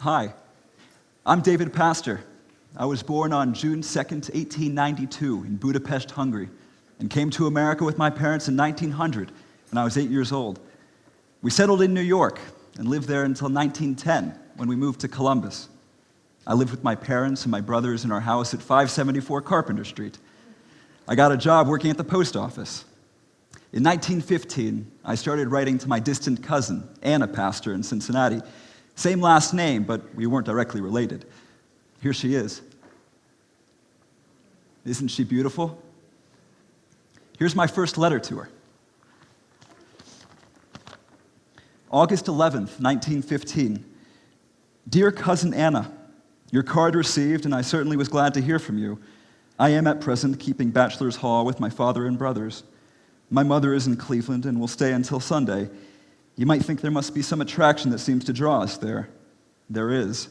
Hi, I'm David Pastor. I was born on June 2nd, 1892 in Budapest, Hungary, and came to America with my parents in 1900 when I was 8 years old. We settled in New York and lived there until 1910 when we moved to Columbus. I lived with my parents and my brothers in our house at 574 Carpenter Street. I got a job working at the post office. In 1915, I started writing to my distant cousin, Anna Pastor, in Cincinnati. Same last name, but we weren't directly related. Here she is. Isn't she beautiful? Here's my first letter to her. August 11th, 1915. Dear Cousin Anna, your card received, and I certainly was glad to hear from you. I am at present keeping bachelor's hall with my father and brothers. My mother is in Cleveland and will stay until Sunday. You might think there must be some attraction that seems to draw us there. There is.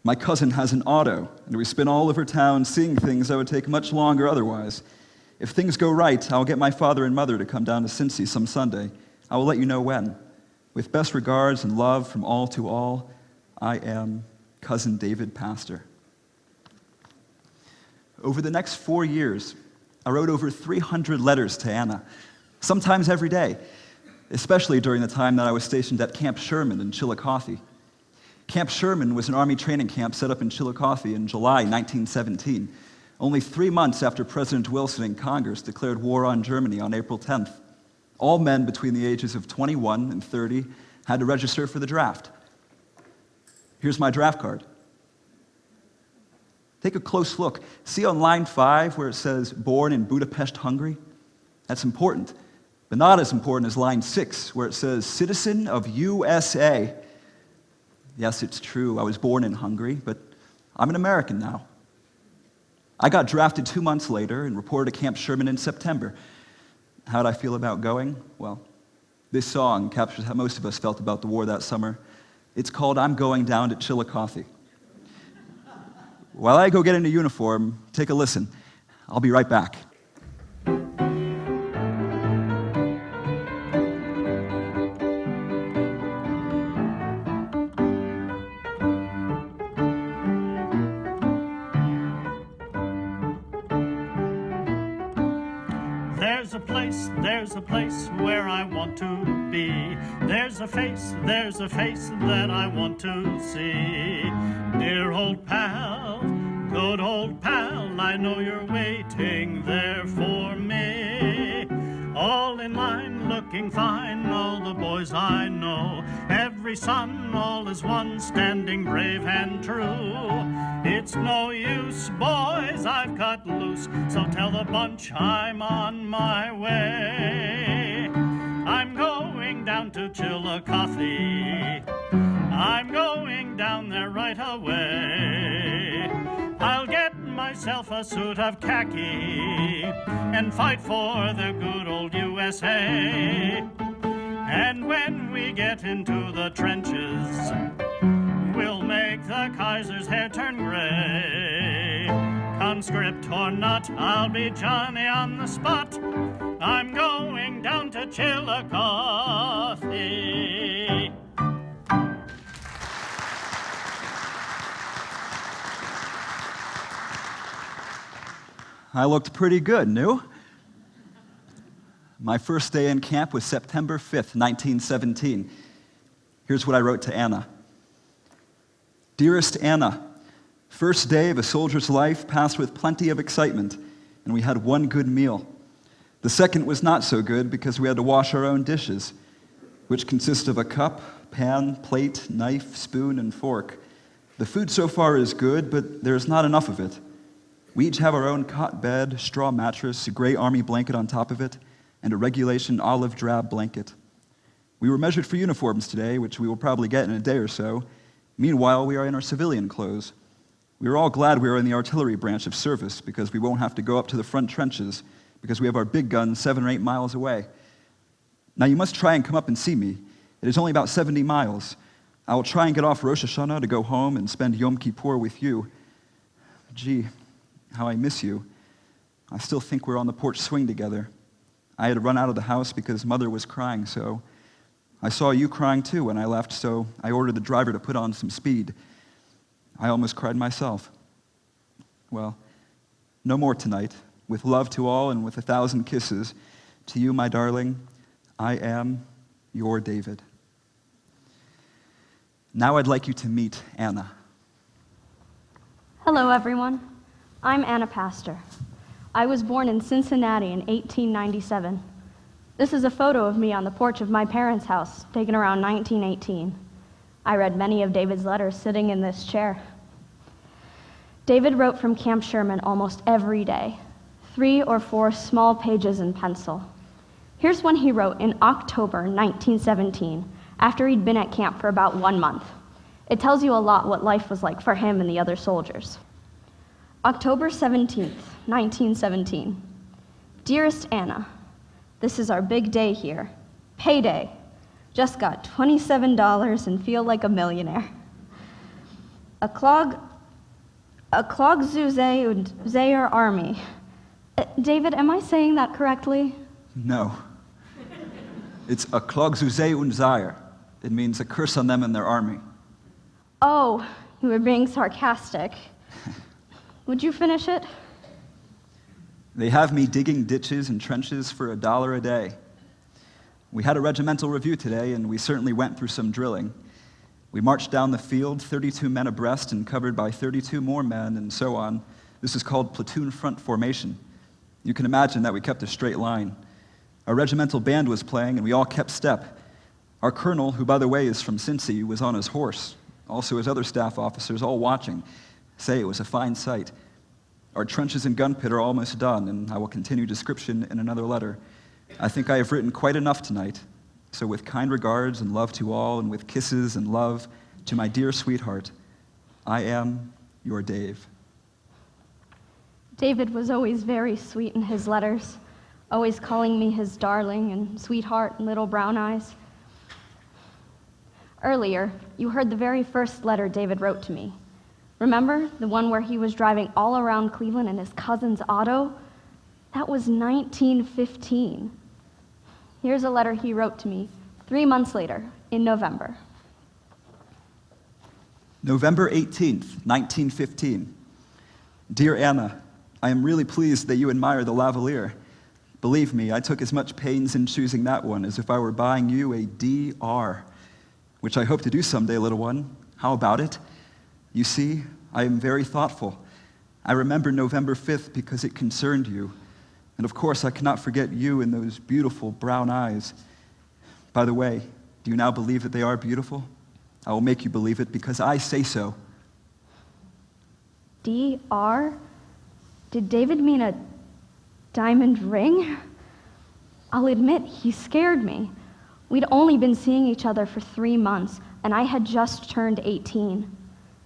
My cousin has an auto, and we spin all over town seeing things that would take much longer otherwise. If things go right, I'll get my father and mother to come down to Cincy some Sunday. I will let you know when. With best regards and love from all to all, I am Cousin David Pastor. Over the next 4 years, I wrote over 300 letters to Anna, sometimes every day, especially during the time that I was stationed at Camp Sherman in Chillicothe. Camp Sherman was an Army training camp set up in Chillicothe in July 1917, only 3 months after President Wilson and Congress declared war on Germany on April 10th. All men between the ages of 21 and 30 had to register for the draft. Here's my draft card. Take a close look. See on line 5 where it says, born in Budapest, Hungary? That's important, but not as important as line 6 where it says, citizen of USA. Yes, it's true, I was born in Hungary, but I'm an American now. I got drafted 2 months later and reported to Camp Sherman in September. How'd I feel about going? Well, this song captures how most of us felt about the war that summer. It's called I'm Going Down to Chillicothe. While I go get into uniform, take a listen. I'll be right back. There's a place where I want to be. There's a face that I want to see. Dear old pal, good old pal, I know you're waiting there for me. All in line, looking fine, all the boys I know. Every son, all is one, standing brave and true. It's no use, boys, I've cut loose, so tell the bunch I'm on my way. I'm going down to Chillicothe. I'm going down there right away. I'll get myself a suit of khaki and fight for the good old USA. And when we get into the trenches, we'll make the Kaiser's hair turn gray. Conscript or not, I'll be Johnny on the spot. I'm going down to Chillicothe. I looked pretty good, new? My first day in camp was September 5th, 1917. Here's what I wrote to Anna. Dearest Anna, first day of a soldier's life passed with plenty of excitement, and we had one good meal. The second was not so good because we had to wash our own dishes, which consist of a cup, pan, plate, knife, spoon, and fork. The food so far is good, but there's not enough of it. We each have our own cot bed, straw mattress, a gray army blanket on top of it, and a regulation olive drab blanket. We were measured for uniforms today, which we will probably get in a day or so. Meanwhile, we are in our civilian clothes. We are all glad we are in the artillery branch of service because we won't have to go up to the front trenches because we have our big guns 7 or 8 miles away. Now you must try and come up and see me. It is only about 70 miles. I will try and get off Rosh Hashanah to go home and spend Yom Kippur with you. Gee, how I miss you. I still think we're on the porch swing together. I had to run out of the house because Mother was crying so. I saw you crying too when I left, so I ordered the driver to put on some speed. I almost cried myself. Well, no more tonight. With love to all and with 1,000 kisses, to you, my darling, I am your David. Now I'd like you to meet Anna. Hello, everyone. I'm Anna Pastor. I was born in Cincinnati in 1897. This is a photo of me on the porch of my parents' house, taken around 1918. I read many of David's letters sitting in this chair. David wrote from Camp Sherman almost every day, 3 or 4 small pages in pencil. Here's one he wrote in October 1917, after he'd been at camp for about 1 month. It tells you a lot what life was like for him and the other soldiers. October 17th, 1917. Dearest Anna, this is our big day here. Payday. Just got $27 and feel like a millionaire. A Klog Zuzay und Zayer army. David, am I saying that correctly? No. It's a Klogzuzay und Zayer. It means a curse on them and their army. Oh, you were being sarcastic. Would you finish it? They have me digging ditches and trenches for $1 a day. We had a regimental review today, and we certainly went through some drilling. We marched down the field, 32 men abreast and covered by 32 more men, and so on. This is called platoon front formation. You can imagine that we kept a straight line. Our regimental band was playing, and we all kept step. Our colonel, who, by the way, is from Cincy, was on his horse. Also, his other staff officers, all watching, say it was a fine sight. Our trenches and gun pit are almost done, and I will continue description in another letter. I think I have written quite enough tonight. So with kind regards and love to all, and with kisses and love to my dear sweetheart, I am your Dave. David was always very sweet in his letters, always calling me his darling and sweetheart and little brown eyes. Earlier, you heard the very first letter David wrote to me. Remember, the one where he was driving all around Cleveland in his cousin's auto? That was 1915. Here's a letter he wrote to me 3 months later, in November. November 18th, 1915. Dear Anna, I am really pleased that you admire the lavalier. Believe me, I took as much pains in choosing that one as if I were buying you a DR, which I hope to do someday, little one. How about it? You see, I am very thoughtful. I remember November 5th because it concerned you. And of course, I cannot forget you and those beautiful brown eyes. By the way, do you now believe that they are beautiful? I will make you believe it because I say so. DR? Did David mean a diamond ring? I'll admit, he scared me. We'd only been seeing each other for 3 months, and I had just turned 18.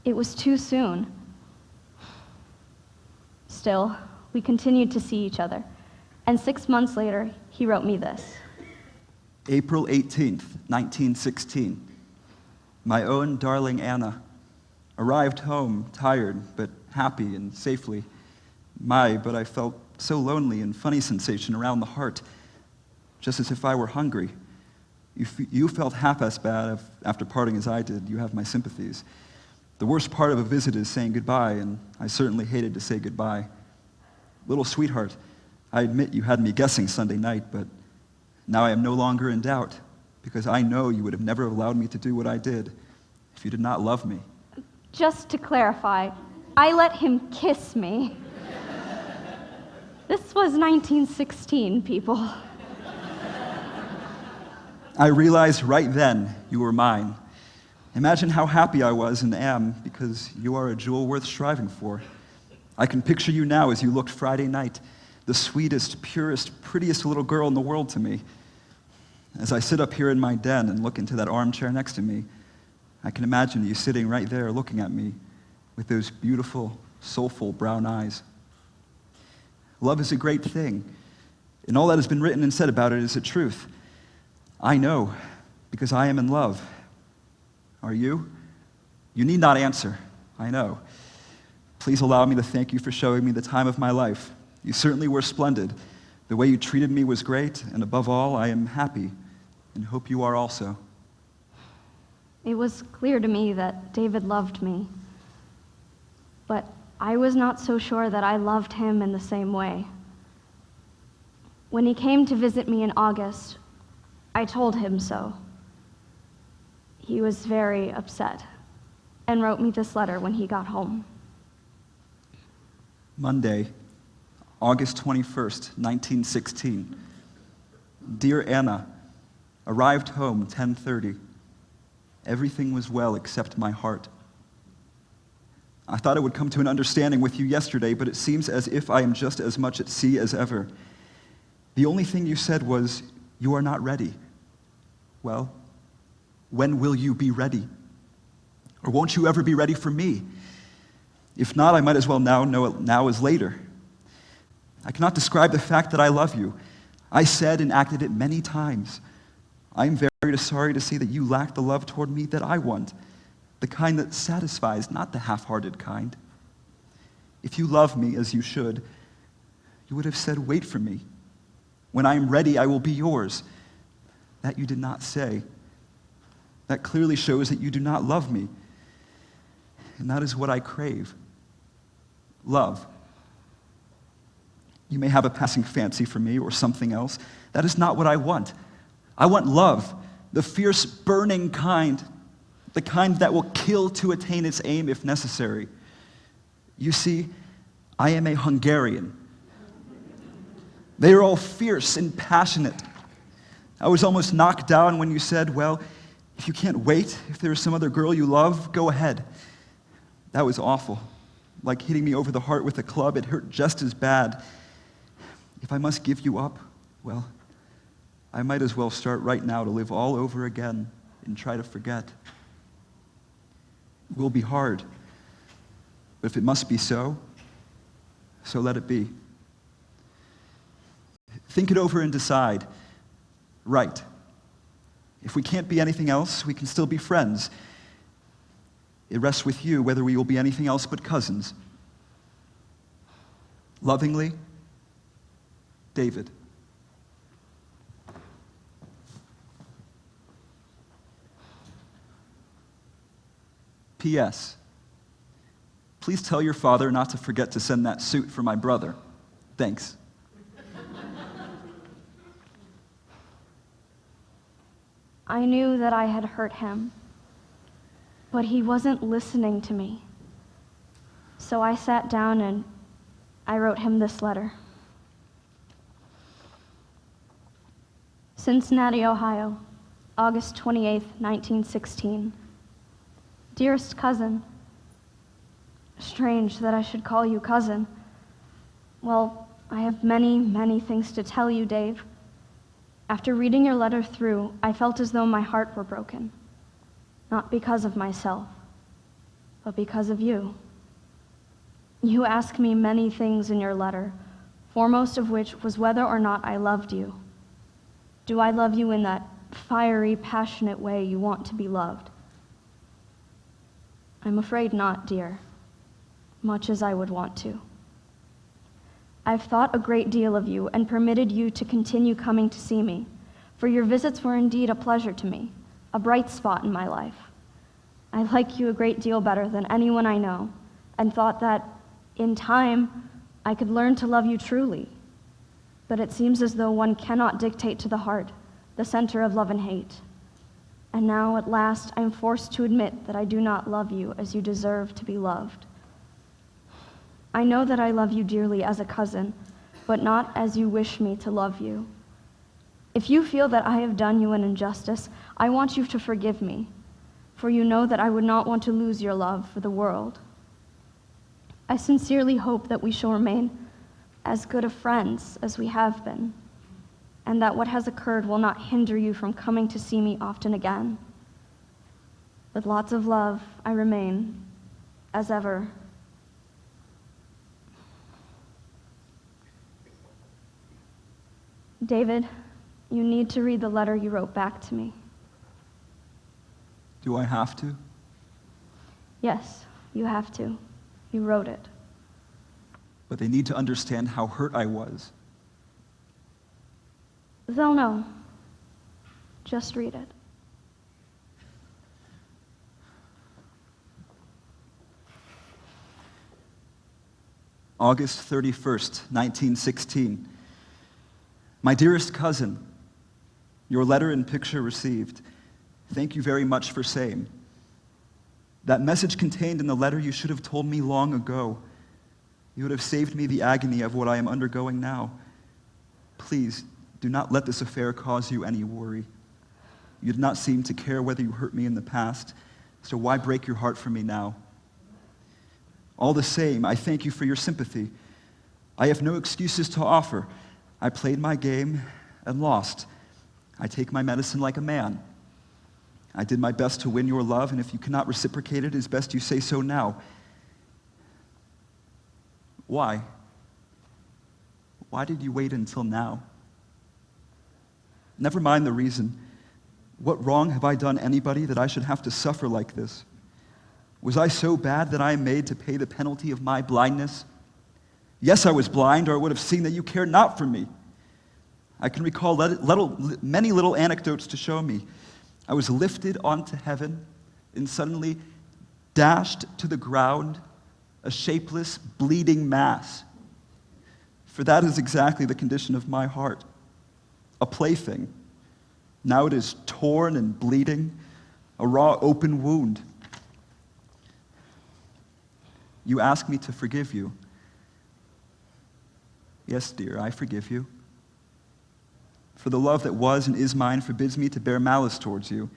It was too soon. Still, we continued to see each other, and 6 months later, he wrote me this. April 18th, 1916. My own darling Anna, arrived home tired but happy and safely. But I felt so lonely and funny sensation around the heart, just as if I were hungry. You felt half as bad after parting as I did. You have my sympathies. The worst part of a visit is saying goodbye, and I certainly hated to say goodbye. Little sweetheart, I admit you had me guessing Sunday night, but now I am no longer in doubt, because I know you would have never allowed me to do what I did if you did not love me. Just to clarify, I let him kiss me. This was 1916, people. I realized right then you were mine. Imagine how happy I was and am because you are a jewel worth striving for. I can picture you now as you looked Friday night, the sweetest, purest, prettiest little girl in the world to me. As I sit up here in my den and look into that armchair next to me, I can imagine you sitting right there looking at me with those beautiful, soulful brown eyes. Love is a great thing, and all that has been written and said about it is the truth. I know, because I am in love. Are you? You need not answer, I know. Please allow me to thank you for showing me the time of my life. You certainly were splendid. The way you treated me was great, and above all, I am happy, and hope you are also. It was clear to me that David loved me. but I was not so sure that I loved him in the same way. When he came to visit me in August, I told him so. He was very upset and wrote me this letter when he got home. Monday, August 21st, 1916. Dear Anna, arrived home 10:30. Everything was well except my heart. I thought I would come to an understanding with you yesterday, but it seems as if I am just as much at sea as ever. The only thing you said was, you are not ready. Well, when will you be ready? Or won't you ever be ready for me? If not, I might as well know it now as later. I cannot describe the fact that I love you. I said and acted it many times. I am very sorry to see that you lack the love toward me that I want, the kind that satisfies, not the half-hearted kind. If you love me as you should, you would have said, wait for me. When I am ready, I will be yours. That you did not say. That clearly shows that you do not love me. And that is what I crave. Love. You may have a passing fancy for me or something else. That is not what I want. I want love, the fierce, burning kind, the kind that will kill to attain its aim if necessary. You see, I am a Hungarian. They are all fierce and passionate. I was almost knocked down when you said, well, if you can't wait, if there's some other girl you love, go ahead. That was awful. Like hitting me over the heart with a club, it hurt just as bad. If I must give you up, well, I might as well start right now to live all over again and try to forget. It will be hard, but if it must be so, so let it be. Think it over and decide. Right. If we can't be anything else, we can still be friends. It rests with you whether we will be anything else but cousins. Lovingly, David. P.S. Please tell your father not to forget to send that suit for my brother. Thanks. I knew that I had hurt him, but he wasn't listening to me. So I sat down and I wrote him this letter. Cincinnati, Ohio, August 28th, 1916. Dearest cousin, strange that I should call you cousin. Well, I have many, many things to tell you, Dave. After reading your letter through, I felt as though my heart were broken. Not because of myself, but because of you. You asked me many things in your letter, foremost of which was whether or not I loved you. Do I love you in that fiery, passionate way you want to be loved? I'm afraid not, dear, much as I would want to. I've thought a great deal of you and permitted you to continue coming to see me, for your visits were indeed a pleasure to me, a bright spot in my life. I like you a great deal better than anyone I know, and thought that, in time, I could learn to love you truly. But it seems as though one cannot dictate to the heart, the center of love and hate. And now, at last, I'm forced to admit that I do not love you as you deserve to be loved. I know that I love you dearly as a cousin, but not as you wish me to love you. If you feel that I have done you an injustice, I want you to forgive me, for you know that I would not want to lose your love for the world. I sincerely hope that we shall remain as good of friends as we have been, and that what has occurred will not hinder you from coming to see me often again. With lots of love, I remain, as ever, David, you need to read the letter you wrote back to me. Do I have to? Yes, you have to. You wrote it. But they need to understand how hurt I was. They'll know. Just read it. August 31st, 1916. My dearest cousin, your letter and picture received. Thank you very much for same. That message contained in the letter you should have told me long ago. You would have saved me the agony of what I am undergoing now. Please, do not let this affair cause you any worry. You did not seem to care whether you hurt me in the past, so why break your heart for me now? All the same, I thank you for your sympathy. I have no excuses to offer. I played my game and lost. I take my medicine like a man. I did my best to win your love, and if you cannot reciprocate it, it is best you say so now. Why? Why did you wait until now? Never mind the reason. What wrong have I done anybody that I should have to suffer like this? Was I so bad that I am made to pay the penalty of my blindness? Yes, I was blind, or I would have seen that you care not for me. I can recall many little anecdotes to show me. I was lifted onto heaven and suddenly dashed to the ground, a shapeless, bleeding mass. For that is exactly the condition of my heart, a plaything. Now it is torn and bleeding, a raw, open wound. You ask me to forgive you. Yes, dear, I forgive you. For the love that was and is mine forbids me to bear malice towards you.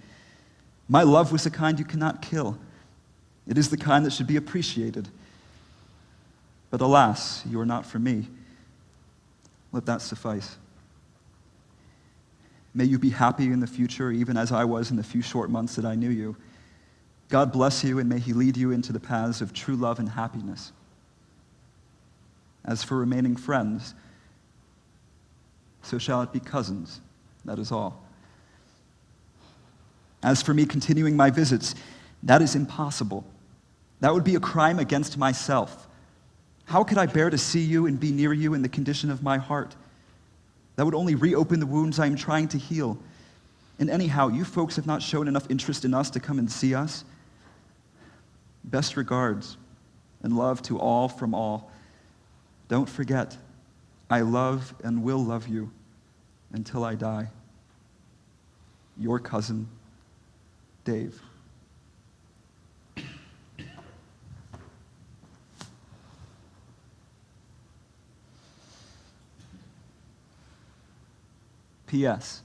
My love was the kind you cannot kill. It is the kind that should be appreciated. But alas, you are not for me. Let that suffice. May you be happy in the future, even as I was in the few short months that I knew you. God bless you, and may he lead you into the paths of true love and happiness. As for remaining friends, so shall it be cousins, that is all. As for me continuing my visits, that is impossible. That would be a crime against myself. How could I bear to see you and be near you in the condition of my heart? That would only reopen the wounds I am trying to heal. And anyhow, you folks have not shown enough interest in us to come and see us. Best regards and love to all from all. Don't forget, I love and will love you until I die. Your cousin, Dave. P.S.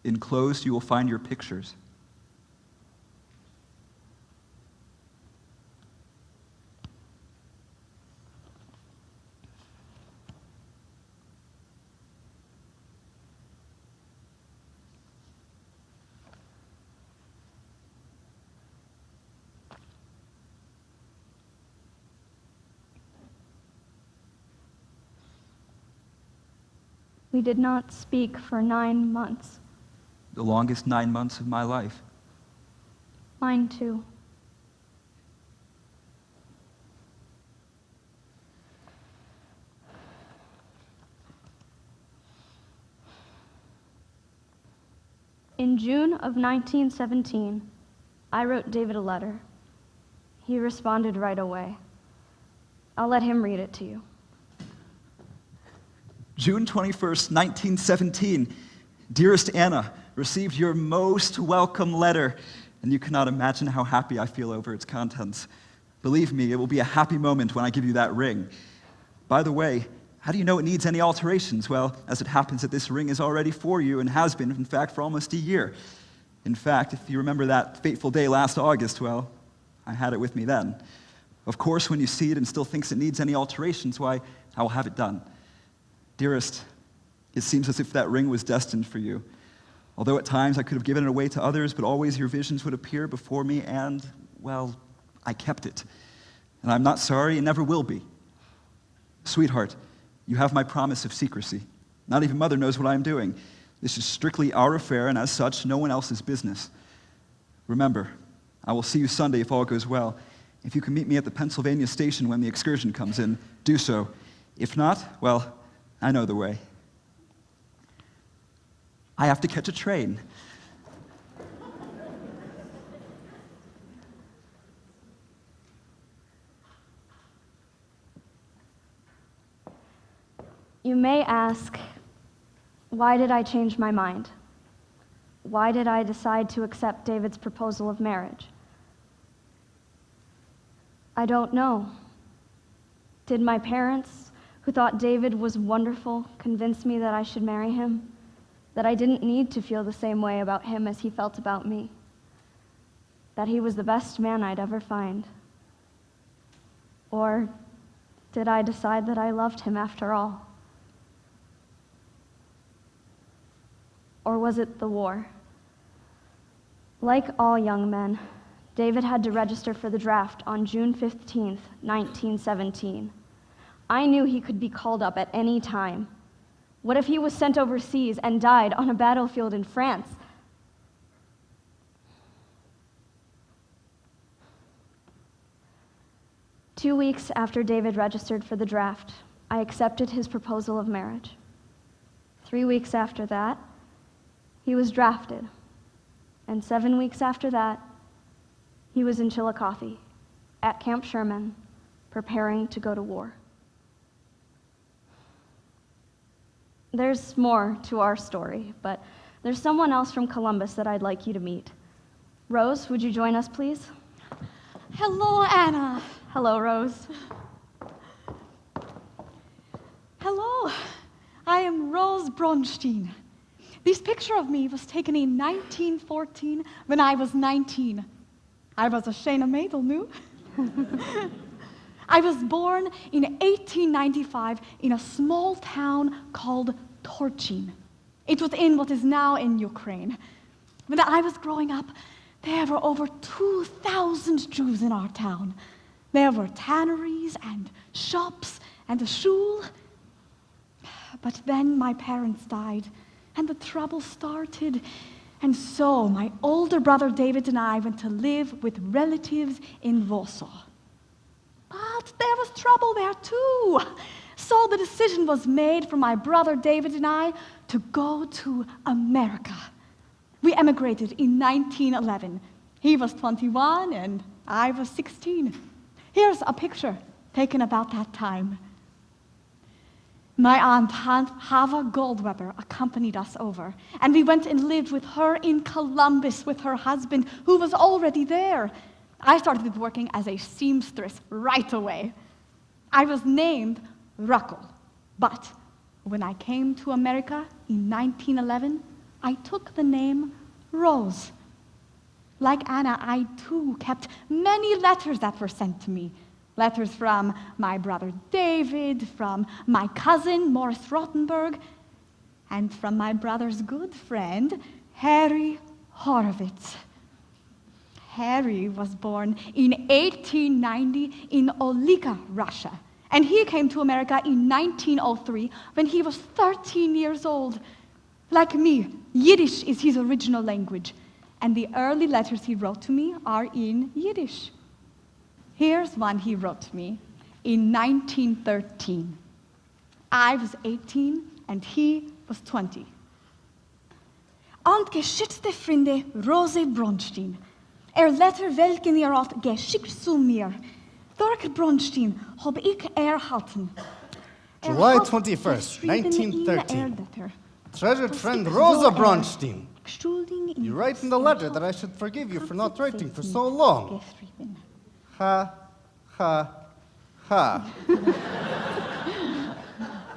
Enclosed, you will find your pictures. We did not speak for 9 months. The longest 9 months of my life. Mine too. In June of 1917, I wrote David a letter. He responded right away. I'll let him read it to you. June 21st, 1917. Dearest Anna, received your most welcome letter, and you cannot imagine how happy I feel over its contents. Believe me, it will be a happy moment when I give you that ring. By the way, how do you know it needs any alterations? Well, as it happens that this ring is already for you and has been, in fact, for almost a year. In fact, if you remember that fateful day last August, well, I had it with me then. Of course, when you see it and still thinks it needs any alterations, why, I will have it done. Dearest, it seems as if that ring was destined for you. Although at times I could have given it away to others, but always your visions would appear before me and, well, I kept it. And I'm not sorry and never will be. Sweetheart, you have my promise of secrecy. Not even Mother knows what I am doing. This is strictly our affair, and as such, no one else's business. Remember, I will see you Sunday if all goes well. If you can meet me at the Pennsylvania station when the excursion comes in, do so. If not, well, I know the way. I have to catch a train. You may ask, why did I change my mind? Why did I decide to accept David's proposal of marriage? I don't know. Did my parents, who thought David was wonderful, convince me that I should marry him? That I didn't need to feel the same way about him as he felt about me? That he was the best man I'd ever find? Or did I decide that I loved him after all? Or was it the war? Like all young men, David had to register for the draft on June 15th, 1917. I knew he could be called up at any time. What if he was sent overseas and died on a battlefield in France? Two weeks after David registered for the draft, I accepted his proposal of marriage. 3 weeks after that, he was drafted. And 7 weeks after that, he was in Chillicothe, at Camp Sherman, preparing to go to war. There's more to our story, but there's someone else from Columbus that I'd like you to meet. Rose, would you join us, please? Hello, Anna. Hello, Rose. Hello, I am Rose Bronstein. This picture of me was taken in 1914 when I was 19. I was a Shana Maidel, nu? I was born in 1895 in a small town called Torchin. It was in what is now in Ukraine. When I was growing up, there were over 2,000 Jews in our town. There were tanneries and shops and a shul. But then my parents died, and the trouble started. And so my older brother David and I went to live with relatives in Warsaw. But there was trouble there too. So the decision was made for my brother David and I to go to America. We emigrated in 1911. He was 21 and I was 16. Here's a picture taken about that time. My aunt Hava Goldweber accompanied us over, and we went and lived with her in Columbus with her husband, who was already there. I started working as a seamstress right away. I was named Ruckel, but when I came to America in 1911, I took the name Rose. Like Anna, I too kept many letters that were sent to me. Letters from my brother David, from my cousin Morris Rottenberg, and from my brother's good friend, Harry Horowitz. Harry was born in 1890 in Olika, Russia, and he came to America in 1903 when he was 13 years old. Like me, Yiddish is his original language, and the early letters he wrote to me are in Yiddish. Here's one he wrote to me in 1913. I was 18 and he was 20. Und geschätzte Freunde Rose Bronstein, Letter welchen ihr habt geschickt zu mir. Dork Bronstein habe ich erhalten. July 21st, 1913. Treasured friend Rosa Bronstein, you write in the letter that I should forgive you for not writing for so long. Ha, ha, ha.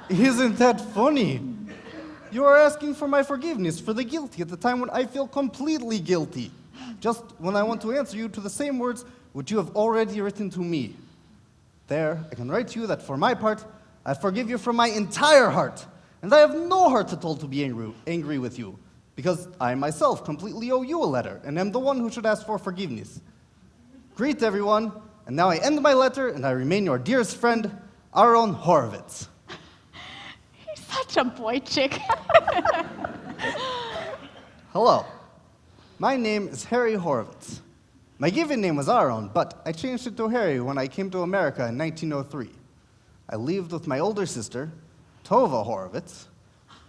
Isn't that funny? You are asking for my forgiveness for the guilty at the time when I feel completely guilty. Just when I want to answer you to the same words which you have already written to me. There, I can write to you that for my part, I forgive you from my entire heart, and I have no heart at all to be angry with you, because I myself completely owe you a letter, and am the one who should ask for forgiveness. Greet everyone, and now I end my letter, and I remain your dearest friend, Aaron Horowitz. He's such a boy chick. Hello, my name is Harry Horowitz. My given name was Aaron, but I changed it to Harry when I came to America in 1903. I lived with my older sister, Tova Horowitz,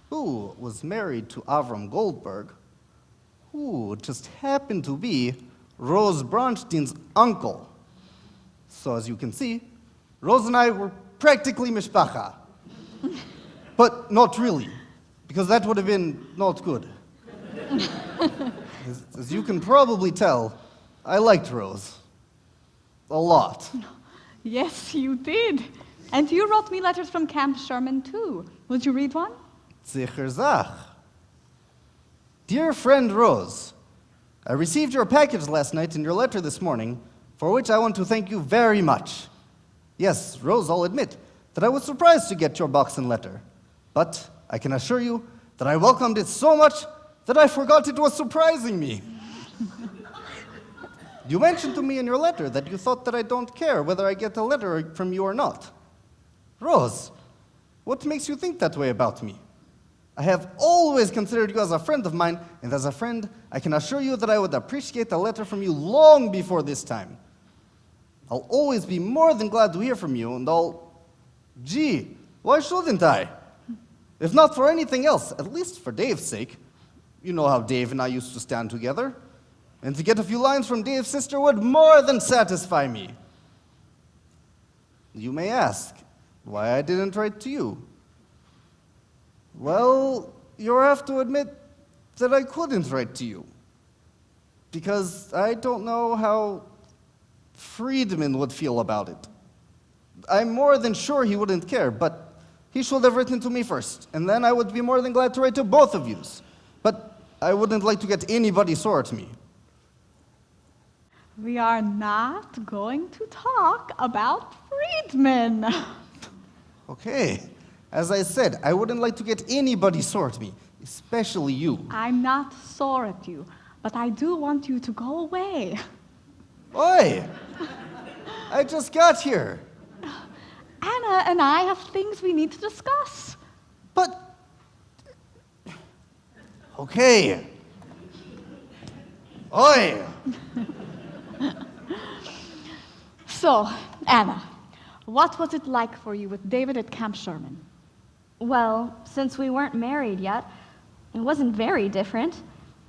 who was married to Avram Goldberg, who just happened to be Rose Bronstein's uncle. So as you can see, Rose and I were practically mishpacha. But not really, because that would have been not good. As you can probably tell, I liked Rose. A lot. Yes, you did. And you wrote me letters from Camp Sherman, too. Would you read one? Sicher Zach. Dear friend Rose, I received your package last night and your letter this morning, for which I want to thank you very much. Yes, Rose, I'll admit that I was surprised to get your box and letter. But I can assure you that I welcomed it so much that I forgot it was surprising me. You mentioned to me in your letter that you thought that I don't care whether I get a letter from you or not. Rose, what makes you think that way about me? I have always considered you as a friend of mine, and as a friend, I can assure you that I would appreciate a letter from you long before this time. I'll always be more than glad to hear from you, and Gee, why shouldn't I? If not for anything else, at least for Dave's sake. You know how Dave and I used to stand together. And to get a few lines from Dave's sister would more than satisfy me. You may ask why I didn't write to you. Well, you'll have to admit that I couldn't write to you. Because I don't know how Friedman would feel about it. I'm more than sure he wouldn't care, but he should have written to me first, and then I would be more than glad to write to both of yous. But I wouldn't like to get anybody sore at me. We are not going to talk about Friedman. Okay. As I said, I wouldn't like to get anybody sore at me, especially you. I'm not sore at you, but I do want you to go away. Oi! I just got here. Anna and I have things we need to discuss. But... Okay. Oi! So, Anna, what was it like for you with David at Camp Sherman? Well, since we weren't married yet, it wasn't very different.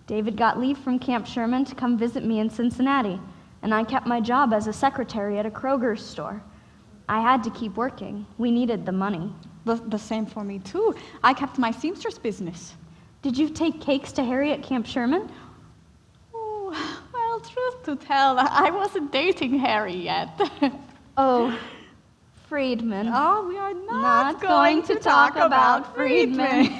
David got leave from Camp Sherman to come visit me in Cincinnati, and I kept my job as a secretary at a Kroger's store. I had to keep working. We needed the money. The same for me, too. I kept my seamstress business. Did you take cakes to Harry at Camp Sherman? Oh, well, truth to tell, I wasn't dating Harry yet. Oh, Friedman. Oh, we are Not going to talk about Friedman.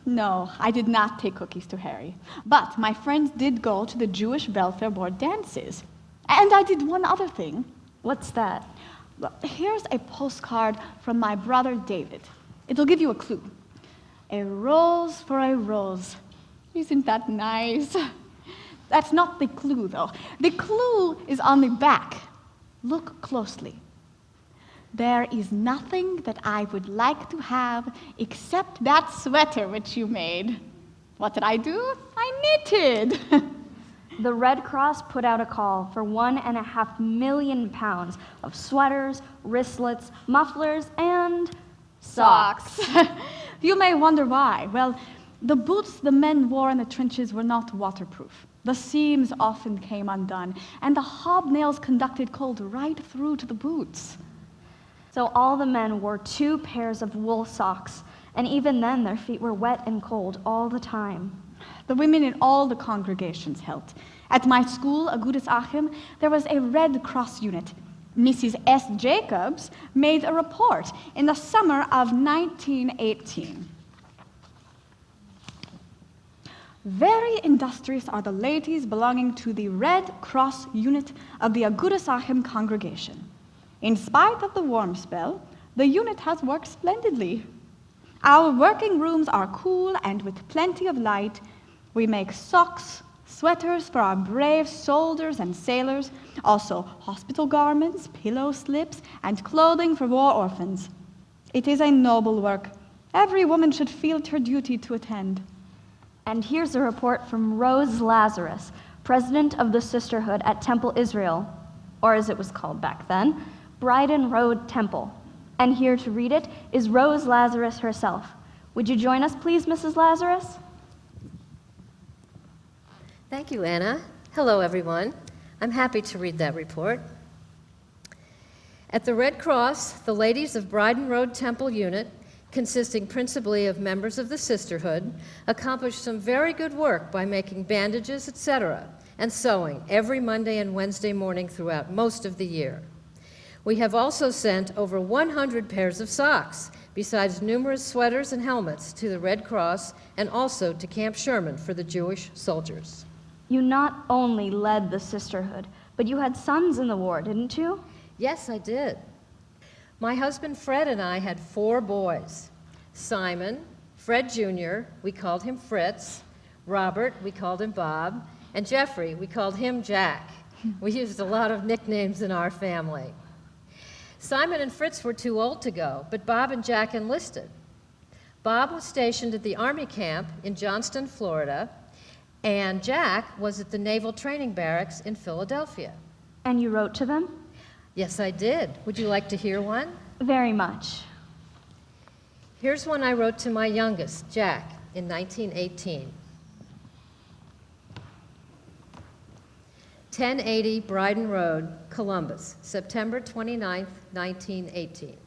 No, I did not take cookies to Harry. But my friends did go to the Jewish Welfare Board dances. And I did one other thing. What's that? Well, here's a postcard from my brother David. It'll give you a clue. A rose for a rose. Isn't that nice? That's not the clue, though. The clue is on the back. Look closely. There is nothing that I would like to have except that sweater which you made. What did I do? I knitted. The Red Cross put out a call for 1.5 million pounds of sweaters, wristlets, mufflers, and socks. You may wonder why. Well, the boots the men wore in the trenches were not waterproof. The seams often came undone, and the hobnails conducted cold right through to the boots. So all the men wore 2 pairs of wool socks, and even then their feet were wet and cold all the time. The women in all the congregations helped. At my school, Agudas Achim, there was a Red Cross unit. Mrs. S. Jacobs made a report in the summer of 1918. Very industrious are the ladies belonging to the Red Cross unit of the Agudas Achim congregation. In spite of the warm spell, the unit has worked splendidly. Our working rooms are cool and with plenty of light. We make socks, sweaters for our brave soldiers and sailors, also hospital garments, pillow slips, and clothing for war orphans. It is a noble work. Every woman should feel it her duty to attend. And here's a report from Rose Lazarus, president of the Sisterhood at Temple Israel, or as it was called back then, Bryden Road Temple. And here to read it is Rose Lazarus herself. Would you join us, please, Mrs. Lazarus? Thank you, Anna. Hello, everyone. I'm happy to read that report. At the Red Cross, the ladies of Bryden Road Temple Unit, consisting principally of members of the Sisterhood, accomplished some very good work by making bandages, etc., and sewing every Monday and Wednesday morning throughout most of the year. We have also sent over 100 pairs of socks, besides numerous sweaters and helmets, to the Red Cross and also to Camp Sherman for the Jewish soldiers. You not only led the sisterhood, but you had sons in the war, didn't you? Yes, I did. My husband Fred and I had 4 boys. Simon, Fred Jr., we called him Fritz, Robert, we called him Bob, and Jeffrey, we called him Jack. We used a lot of nicknames in our family. Simon and Fritz were too old to go, but Bob and Jack enlisted. Bob was stationed at the Army camp in Johnston, Florida, and Jack was at the Naval Training Barracks in Philadelphia. And you wrote to them? Yes, I did. Would you like to hear one? Very much. Here's one I wrote to my youngest, Jack, in 1918. 1080 Bryden Road, Columbus, September 29th, 1918.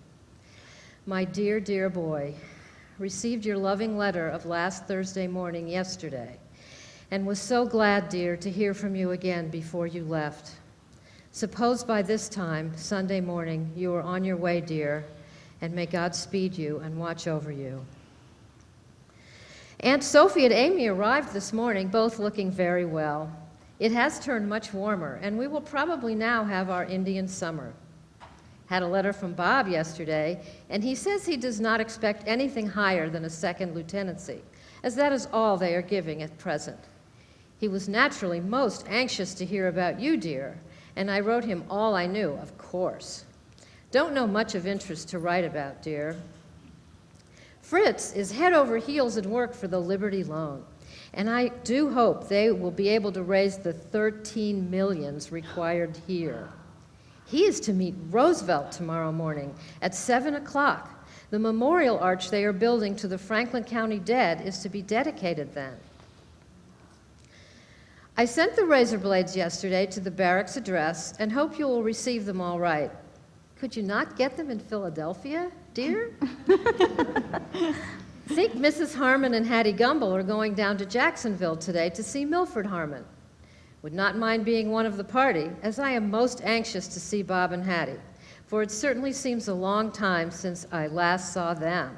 My dear, dear boy, received your loving letter of last Thursday morning yesterday, and was so glad, dear, to hear from you again before you left. Suppose by this time, Sunday morning, you are on your way, dear, and may God speed you and watch over you. Aunt Sophie and Amy arrived this morning, both looking very well. It has turned much warmer, and we will probably now have our Indian summer. Had a letter from Bob yesterday, and he says he does not expect anything higher than a second lieutenancy, as that is all they are giving at present. He was naturally most anxious to hear about you, dear, and I wrote him all I knew, of course. Don't know much of interest to write about, dear. Fritz is head over heels at work for the Liberty Loan, and I do hope they will be able to raise the 13 millions required here. He is to meet Roosevelt tomorrow morning at 7 o'clock. The memorial arch they are building to the Franklin County dead is to be dedicated then. I sent the razor blades yesterday to the barracks address and hope you will receive them all right. Could you not get them in Philadelphia, dear? Think Mrs. Harmon and Hattie Gumble are going down to Jacksonville today to see Milford Harmon. Would not mind being one of the party, as I am most anxious to see Bob and Hattie, for it certainly seems a long time since I last saw them.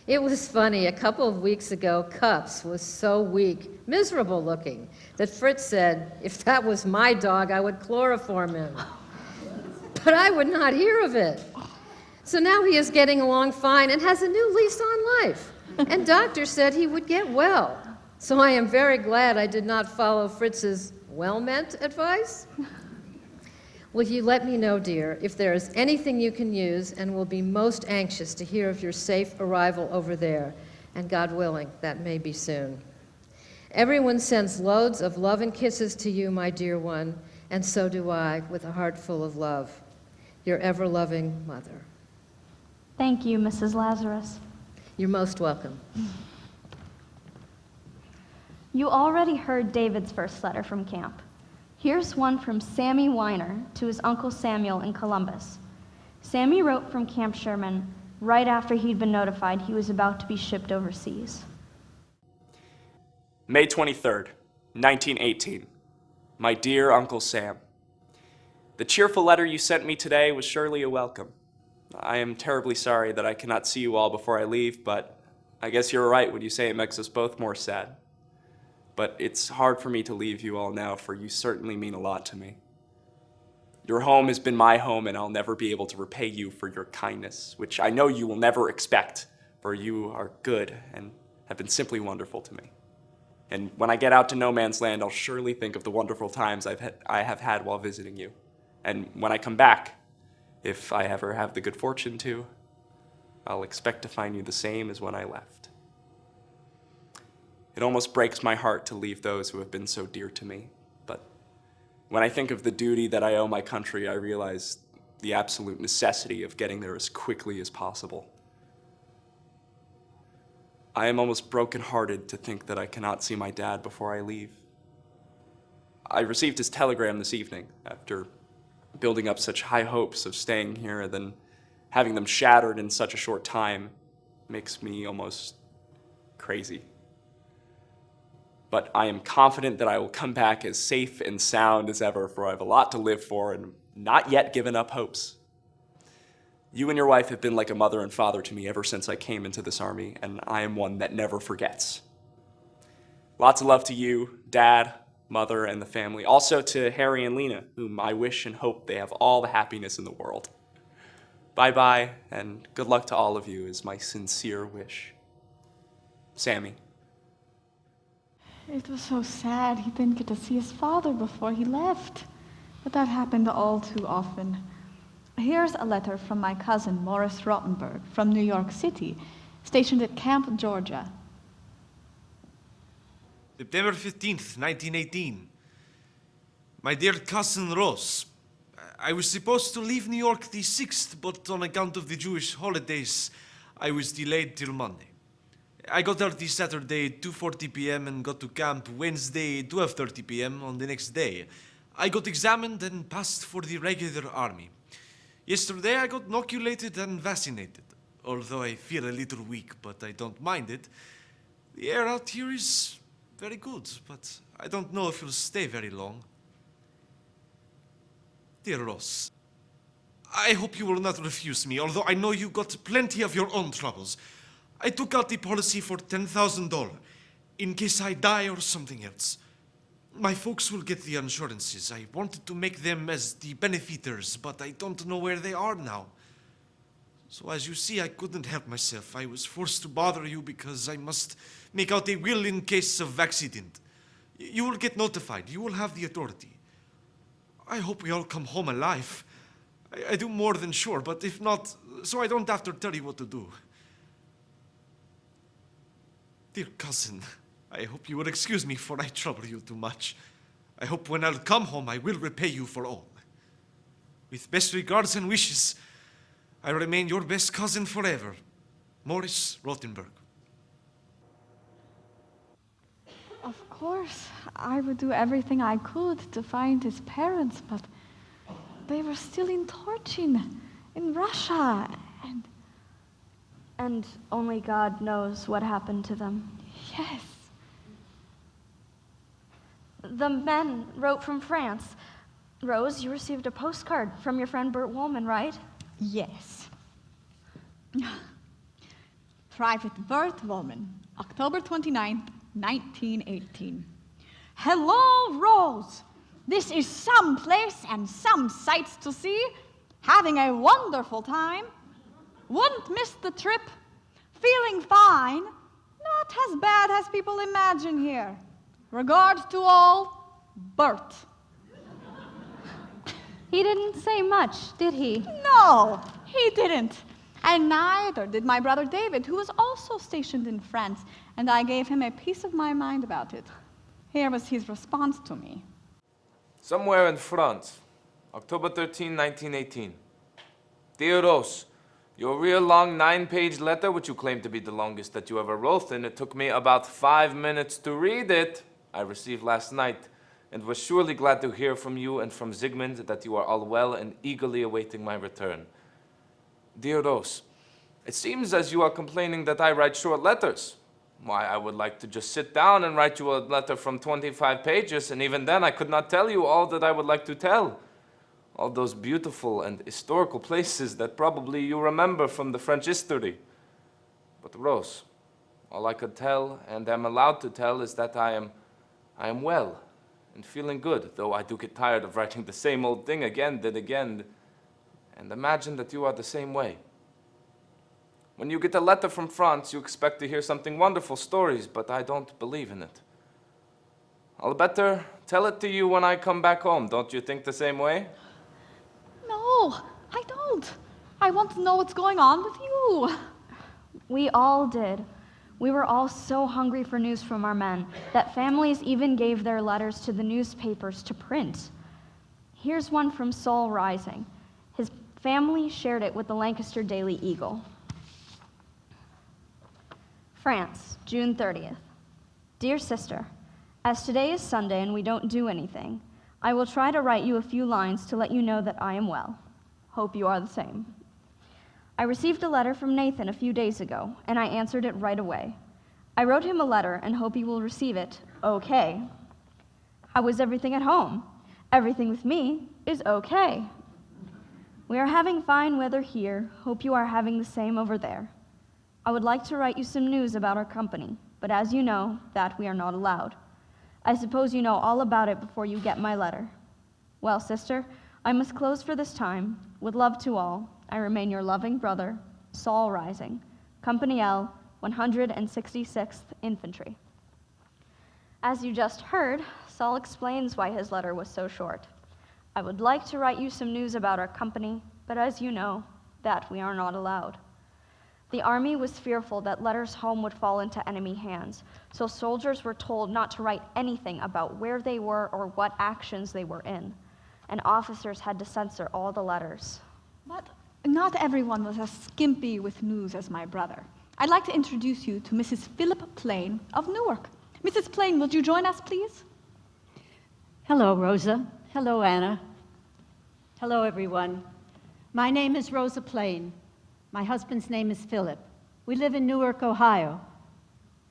It was funny, a couple of weeks ago, Cups was so weak, miserable looking, that Fritz said, if that was my dog, I would chloroform him. But I would not hear of it. So now he is getting along fine and has a new lease on life. And doctor said he would get well. So I am very glad I did not follow Fritz's well-meant advice. Will you let me know, dear, if there is anything you can use, and will be most anxious to hear of your safe arrival over there, and God willing, that may be soon. Everyone sends loads of love and kisses to you, my dear one, and so do I, with a heart full of love. Your ever-loving mother. Thank you, Mrs. Lazarus. You're most welcome. You already heard David's first letter from camp. Here's one from Sammy Weiner to his Uncle Samuel in Columbus. Sammy wrote from Camp Sherman right after he'd been notified he was about to be shipped overseas. May 23rd, 1918. My dear Uncle Sam, the cheerful letter you sent me today was surely a welcome. I am terribly sorry that I cannot see you all before I leave, but I guess you're right when you say it makes us both more sad. But it's hard for me to leave you all now, for you certainly mean a lot to me. Your home has been my home, and I'll never be able to repay you for your kindness, which I know you will never expect, for you are good and have been simply wonderful to me. And when I get out to no man's land, I'll surely think of the wonderful times I have had while visiting you. And when I come back, if I ever have the good fortune to, I'll expect to find you the same as when I left. It almost breaks my heart to leave those who have been so dear to me, but when I think of the duty that I owe my country, I realize the absolute necessity of getting there as quickly as possible. I am almost broken-hearted to think that I cannot see my dad before I leave. I received his telegram this evening after building up such high hopes of staying here and then having them shattered in such a short time makes me almost crazy. But I am confident that I will come back as safe and sound as ever, for I have a lot to live for and not yet given up hopes. You and your wife have been like a mother and father to me ever since I came into this army, and I am one that never forgets. Lots of love to you, Dad, Mother, and the family. Also to Harry and Lena, whom I wish and hope they have all the happiness in the world. Bye-bye, and good luck to all of you is my sincere wish. Sammy. It was so sad he didn't get to see his father before he left. But that happened all too often. Here's a letter from my cousin, Morris Rottenberg, from New York City, stationed at Camp Georgia. September 15th, 1918. My dear cousin Rose, I was supposed to leave New York the 6th, but on account of the Jewish holidays, I was delayed till Monday. I got there the Saturday 2:40 p.m. and got to camp Wednesday 12:30 p.m. on the next day. I got examined and passed for the regular army. Yesterday I got inoculated and vaccinated, although I feel a little weak, but I don't mind it. The air out here is very good, but I don't know if it'll stay very long. Dear Ross, I hope you will not refuse me, although I know you got plenty of your own troubles. I took out the policy for $10,000 in case I die or something else. My folks will get the insurances. I wanted to make them as the benefiters, but I don't know where they are now. So as you see, I couldn't help myself. I was forced to bother you because I must make out a will in case of accident. You will get notified. You will have the authority. I hope we all come home alive. I do more than sure, but if not, so I don't have to tell you what to do. Dear cousin, I hope you will excuse me for I trouble you too much. I hope when I'll come home, I will repay you for all. With best regards and wishes, I remain your best cousin forever, Morris Rottenberg. Of course, I would do everything I could to find his parents, but they were still in Torchin, in Russia, And only God knows what happened to them. yes. The men wrote from France. Rose, you received a postcard from your friend Bert Woolman, right? Yes. Private Bert Woolman, October 29th, 1918. Hello, Rose. This is some place and some sights to see. Having a wonderful time. Wouldn't miss the trip. Feeling fine. Not as bad as people imagine here. Regards to all, Bert. He didn't say much, did he? No, he didn't. And neither did my brother David, who was also stationed in France, and I gave him a piece of my mind about it. Here was his response to me. Somewhere in France, October 13, 1918. Dear Rose, your real long 9-page letter, which you claim to be the longest that you ever wrote, and it took me about 5 minutes to read it, I received last night, and was surely glad to hear from you and from Zygmunt that you are all well and eagerly awaiting my return. Dear Rose, it seems as you are complaining that I write short letters. Why, I would like to just sit down and write you a letter from 25 pages, and even then I could not tell you all that I would like to tell. All those beautiful and historical places that probably you remember from the French history. But Rose, all I could tell and am allowed to tell is that I am well and feeling good, though I do get tired of writing the same old thing again and again, and imagine that you are the same way. When you get a letter from France, you expect to hear something wonderful stories, but I don't believe in it. I'll better tell it to you when I come back home. Don't you think the same way? No, I don't. I want to know what's going on with you. We all did. We were all so hungry for news from our men that families even gave their letters to the newspapers to print. Here's one from Sol Rising. His family shared it with the Lancaster Daily Eagle. France, June 30th. Dear sister, as today is Sunday and we don't do anything, I will try to write you a few lines to let you know that I am well. Hope you are the same. I received a letter from Nathan a few days ago, and I answered it right away. I wrote him a letter and hope he will receive it okay. How is everything at home? Everything with me is okay. We are having fine weather here. Hope you are having the same over there. I would like to write you some news about our company, but as you know, that we are not allowed. I suppose you know all about it before you get my letter. Well, sister, I must close for this time. With love to all, I remain your loving brother, Saul Rising, Company L, 166th Infantry. As you just heard, Saul explains why his letter was so short. I would like to write you some news about our company, but as you know, that we are not allowed. The army was fearful that letters home would fall into enemy hands, so soldiers were told not to write anything about where they were or what actions they were in, and officers had to censor all the letters. But not everyone was as skimpy with news as my brother. I'd like to introduce you to Mrs. Philip Plain of Newark. Mrs. Plain, would you join us, please? Hello, Rosa. Hello, Anna. Hello, everyone. My name is Rosa Plain. My husband's name is Philip. We live in Newark, Ohio.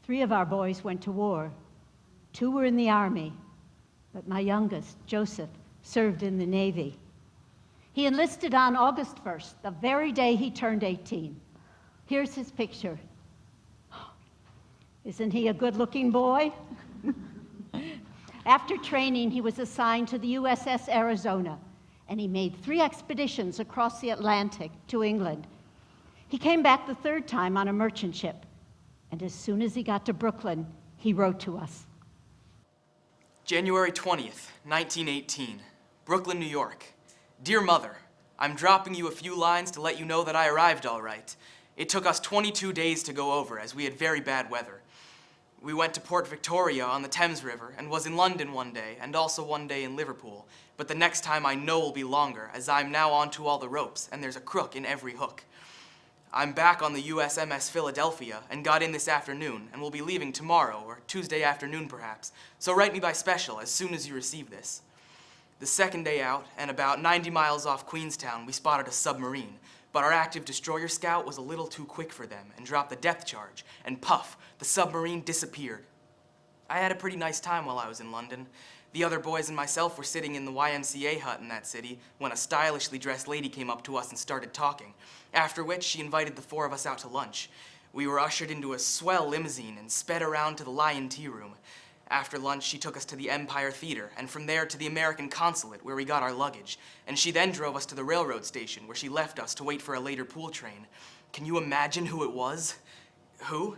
3 of our boys went to war. 2 were in the Army, but my youngest, Joseph, served in the Navy. He enlisted on August 1st, the very day he turned 18. Here's his picture. Isn't he a good-looking boy? After training, he was assigned to the USS Arizona, and he made 3 expeditions across the Atlantic to England. He came back the 3rd time on a merchant ship, and as soon as he got to Brooklyn, he wrote to us. January 20th, 1918, Brooklyn, New York. Dear Mother, I'm dropping you a few lines to let you know that I arrived all right. It took us 22 days to go over, as we had very bad weather. We went to Port Victoria on the Thames River and was in London one day and also one day in Liverpool. But the next time I know will be longer, as I'm now onto all the ropes and there's a crook in every hook. I'm back on the USMS Philadelphia and got in this afternoon and will be leaving tomorrow or Tuesday afternoon perhaps. So write me by special as soon as you receive this. The second day out and about 90 miles off Queenstown, we spotted a submarine. But our active destroyer scout was a little too quick for them and dropped the depth charge, and puff, the submarine disappeared. I had a pretty nice time while I was in London. The other boys and myself were sitting in the YMCA hut in that city when a stylishly dressed lady came up to us and started talking, after which she invited the 4 of us out to lunch. We were ushered into a swell limousine and sped around to the Lion Tea Room. After lunch, she took us to the Empire Theater, and from there to the American Consulate, where we got our luggage. And she then drove us to the railroad station, where she left us to wait for a later pool train. Can you imagine who it was? Who?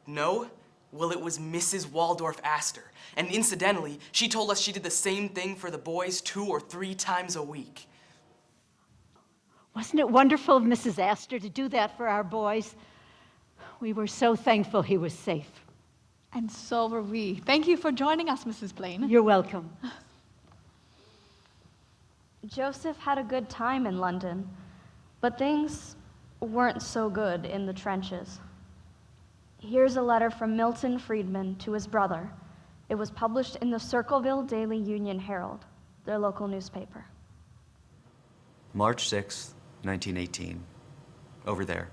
No? Well, it was Mrs. Waldorf Astor. And incidentally, she told us she did the same thing for the boys 2 or 3 times a week. Wasn't it wonderful of Mrs. Astor to do that for our boys? We were so thankful he was safe. And so were we. Thank you for joining us, Mrs. Plain. You're welcome. Joseph had a good time in London, but things weren't so good in the trenches. Here's a letter from Milton Friedman to his brother. It was published in the Circleville Daily Union Herald, their local newspaper. March 6th, 1918. Over there.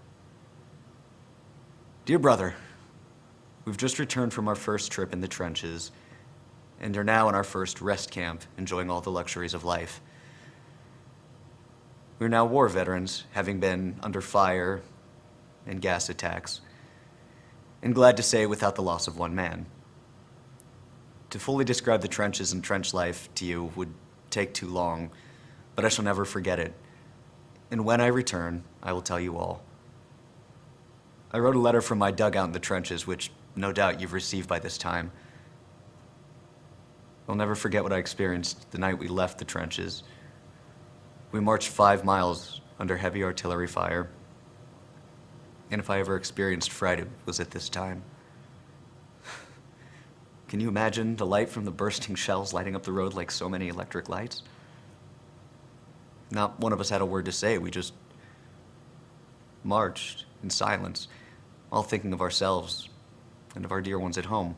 Dear brother, we've just returned from our first trip in the trenches and are now in our first rest camp, enjoying all the luxuries of life. We're now war veterans, having been under fire and gas attacks, and glad to say without the loss of one man. To fully describe the trenches and trench life to you would take too long, but I shall never forget it. And when I return, I will tell you all. I wrote a letter from my dugout in the trenches, which no doubt you've received by this time. I'll never forget what I experienced the night we left the trenches. We marched 5 miles under heavy artillery fire. And if I ever experienced fright, it was at this time. Can you imagine the light from the bursting shells lighting up the road like so many electric lights? Not one of us had a word to say. We just marched in silence, all thinking of ourselves and of our dear ones at home.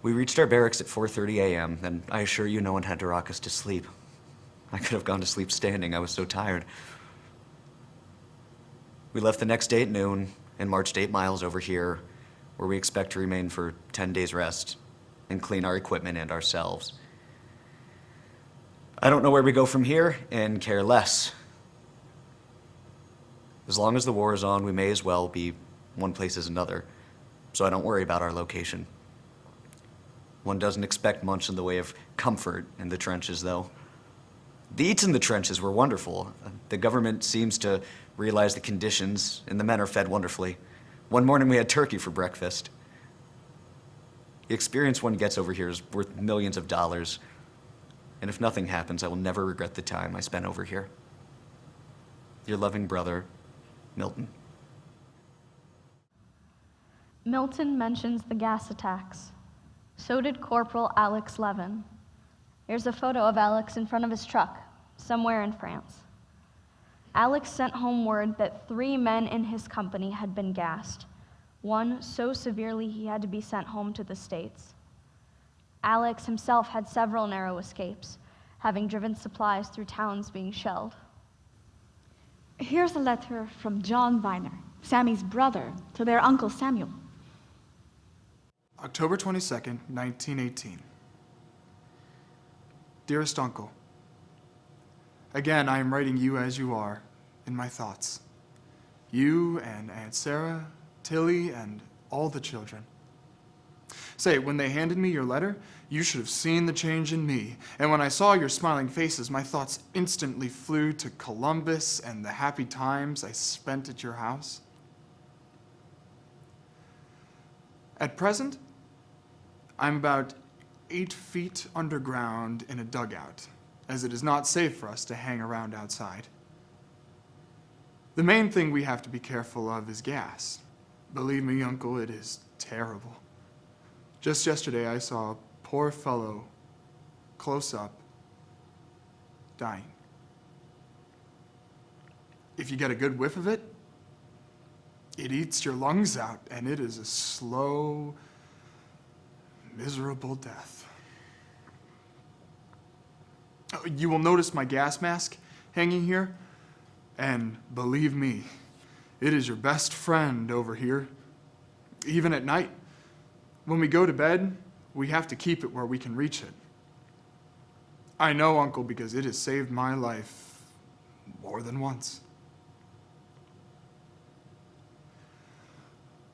We reached our barracks at 4:30 a.m., and I assure you no one had to rock us to sleep. I could have gone to sleep standing, I was so tired. We left the next day at noon and marched 8 miles over here, where we expect to remain for 10 days' rest and clean our equipment and ourselves. I don't know where we go from here and care less. As long as the war is on, we may as well be one place as another, so I don't worry about our location. One doesn't expect much in the way of comfort in the trenches, though. The eats in the trenches were wonderful. The government seems to realize the conditions, and the men are fed wonderfully. One morning we had turkey for breakfast. The experience one gets over here is worth millions of dollars, and if nothing happens, I will never regret the time I spent over here. Your loving brother, Milton. Milton mentions the gas attacks. So did Corporal Alex Levin. Here's a photo of Alex in front of his truck, somewhere in France. Alex sent home word that 3 men in his company had been gassed, one so severely he had to be sent home to the States. Alex himself had several narrow escapes, having driven supplies through towns being shelled. Here's a letter from John Viner, Sammy's brother, to their uncle Samuel. October 22nd, 1918. Dearest Uncle, again, I am writing you as you are, in my thoughts. You and Aunt Sarah, Tilly, and all the children. Say, when they handed me your letter, you should have seen the change in me. And when I saw your smiling faces, my thoughts instantly flew to Columbus and the happy times I spent at your house. At present, I'm about 8 feet underground in a dugout, as it is not safe for us to hang around outside. The main thing we have to be careful of is gas. Believe me, Uncle, it is terrible. Just yesterday, I saw a poor fellow, close up, dying. If you get a good whiff of it, it eats your lungs out, and it is a slow, miserable death. You will notice my gas mask hanging here, and believe me, it is your best friend over here. Even at night, when we go to bed, we have to keep it where we can reach it. I know, Uncle, because it has saved my life more than once.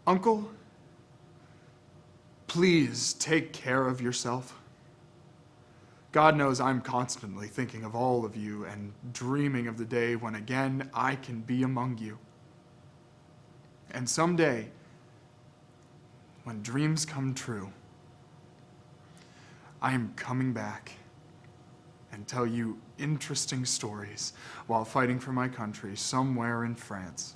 Uncle, please take care of yourself. God knows I'm constantly thinking of all of you and dreaming of the day when again I can be among you. And someday, when dreams come true, I am coming back and tell you interesting stories while fighting for my country somewhere in France.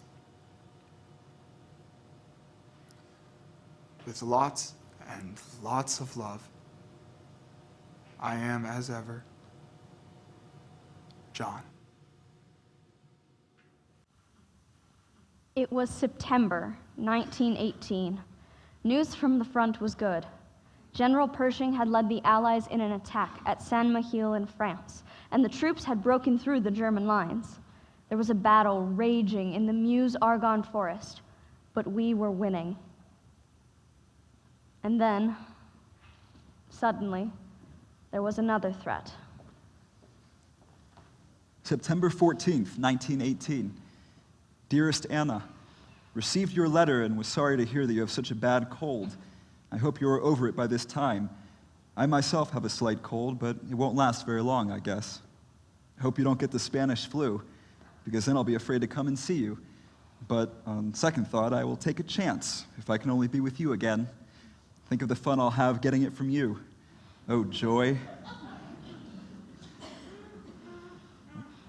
With lots and lots of love, I am, as ever, John. It was September 1918. News from the front was good. General Pershing had led the Allies in an attack at Saint-Mihiel in France, and the troops had broken through the German lines. There was a battle raging in the Meuse-Argonne forest, but we were winning. And then, suddenly, there was another threat. September 14th, 1918. Dearest Anna, received your letter and was sorry to hear that you have such a bad cold. I hope you are over it by this time. I myself have a slight cold, but it won't last very long, I guess. I hope you don't get the Spanish flu, because then I'll be afraid to come and see you. But on second thought, I will take a chance if I can only be with you again. Think of the fun I'll have getting it from you. Oh, joy.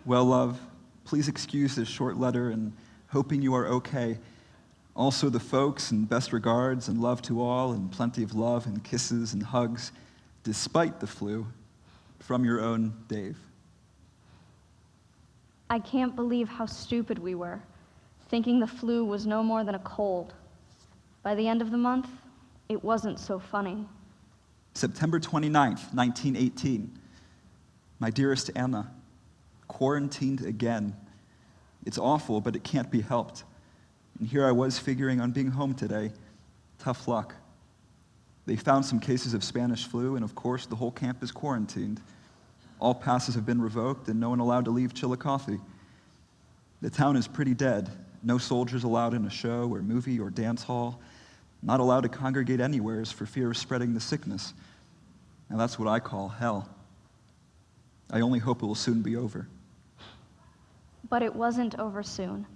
Well, love, please excuse this short letter and hoping you are okay. Also the folks, and best regards and love to all, and plenty of love and kisses and hugs, despite the flu, from your own Dave. I can't believe how stupid we were, thinking the flu was no more than a cold. By the end of the month, it wasn't so funny. September 29th, 1918. My dearest Anna, quarantined again. It's awful, but it can't be helped. And here I was figuring on being home today. Tough luck. They found some cases of Spanish flu, and of course, the whole camp is quarantined. All passes have been revoked, and no one allowed to leave Chillicothe. The town is pretty dead. No soldiers allowed in a show or movie or dance hall. Not allowed to congregate anywheres for fear of spreading the sickness. Now that's what I call hell. I only hope it will soon be over. But it wasn't over soon.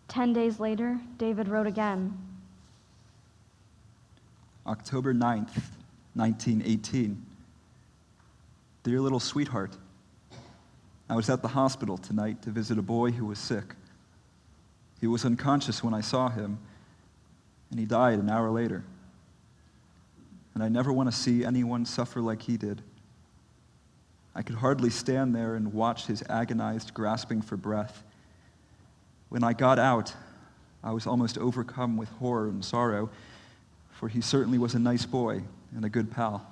10 days later, David wrote again. October 9th, 1918. Dear little sweetheart, I was at the hospital tonight to visit a boy who was sick. He was unconscious when I saw him, and he died an hour later. And I never want to see anyone suffer like he did. I could hardly stand there and watch his agonized grasping for breath. When I got out, I was almost overcome with horror and sorrow, for he certainly was a nice boy and a good pal.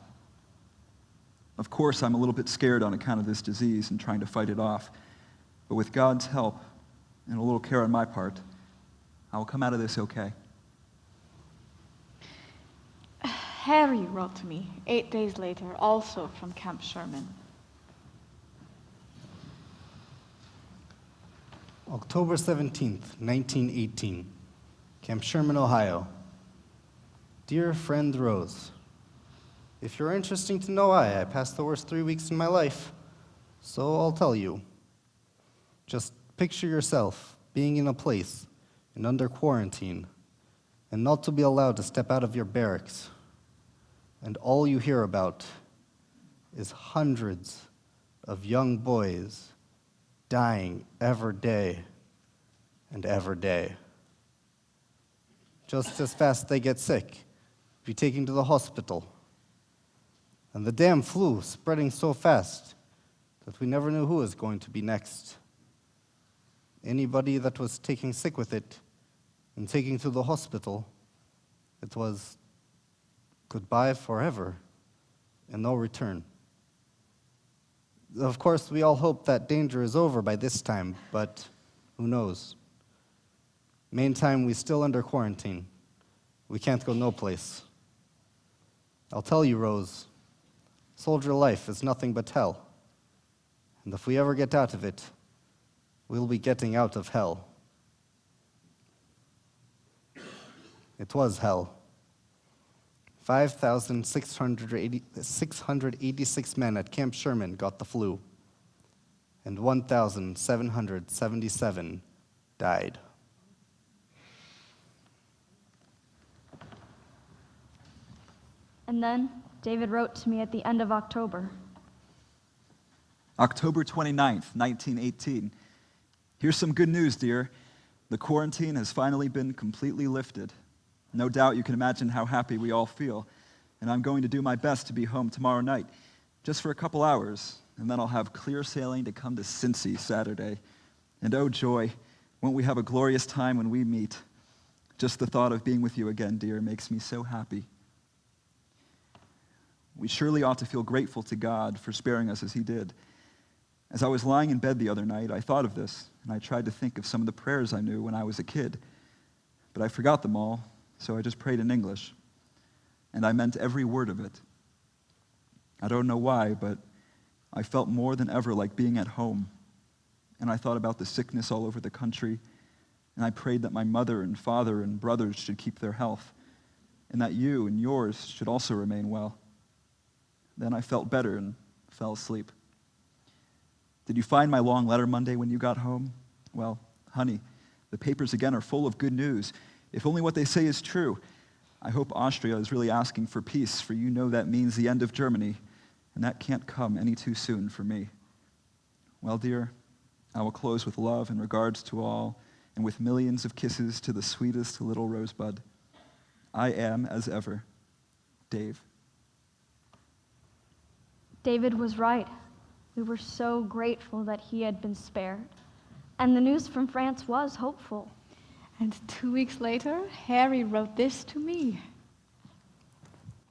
Of course, I'm a little bit scared on account of this disease and trying to fight it off, but with God's help and a little care on my part, I will come out of this okay. Harry wrote to me 8 days later, also from Camp Sherman. October 17th, 1918, Camp Sherman, Ohio. Dear friend Rose, if you're interested to know why I passed the worst 3 weeks in my life, so I'll tell you. Just picture yourself being in a place and under quarantine and not to be allowed to step out of your barracks. And all you hear about is hundreds of young boys dying every day and every day. Just as fast they get sick, be taken to the hospital. And the damn flu spreading so fast that we never knew who was going to be next. Anybody that was taking sick with it and taking to the hospital, it was goodbye forever and no return. Of course, we all hope that danger is over by this time, but who knows? Meantime, we still under quarantine. We can't go no place. I'll tell you, Rose, soldier life is nothing but hell. And if we ever get out of it, we'll be getting out of hell. It was hell. 5,686 men at Camp Sherman got the flu, and 1,777 died. And then David wrote to me at the end of October. October 29th, 1918. Here's some good news, dear. The quarantine has finally been completely lifted. No doubt you can imagine how happy we all feel. And I'm going to do my best to be home tomorrow night, just for a couple hours, and then I'll have clear sailing to come to Cincy Saturday. And oh joy, won't we have a glorious time when we meet? Just the thought of being with you again, dear, makes me so happy. We surely ought to feel grateful to God for sparing us as he did. As I was lying in bed the other night, I thought of this, and I tried to think of some of the prayers I knew when I was a kid. But I forgot them all, so I just prayed in English. And I meant every word of it. I don't know why, but I felt more than ever like being at home. And I thought about the sickness all over the country, and I prayed that my mother and father and brothers should keep their health, and that you and yours should also remain well. Then I felt better and fell asleep. Did you find my long letter Monday when you got home? Well, honey, the papers again are full of good news. If only what they say is true. I hope Austria is really asking for peace, for you know that means the end of Germany, and that can't come any too soon for me. Well, dear, I will close with love and regards to all, and with millions of kisses to the sweetest little rosebud. I am, as ever, Dave. David was right. We were so grateful that he had been spared. And the news from France was hopeful. And 2 weeks later, Harry wrote this to me.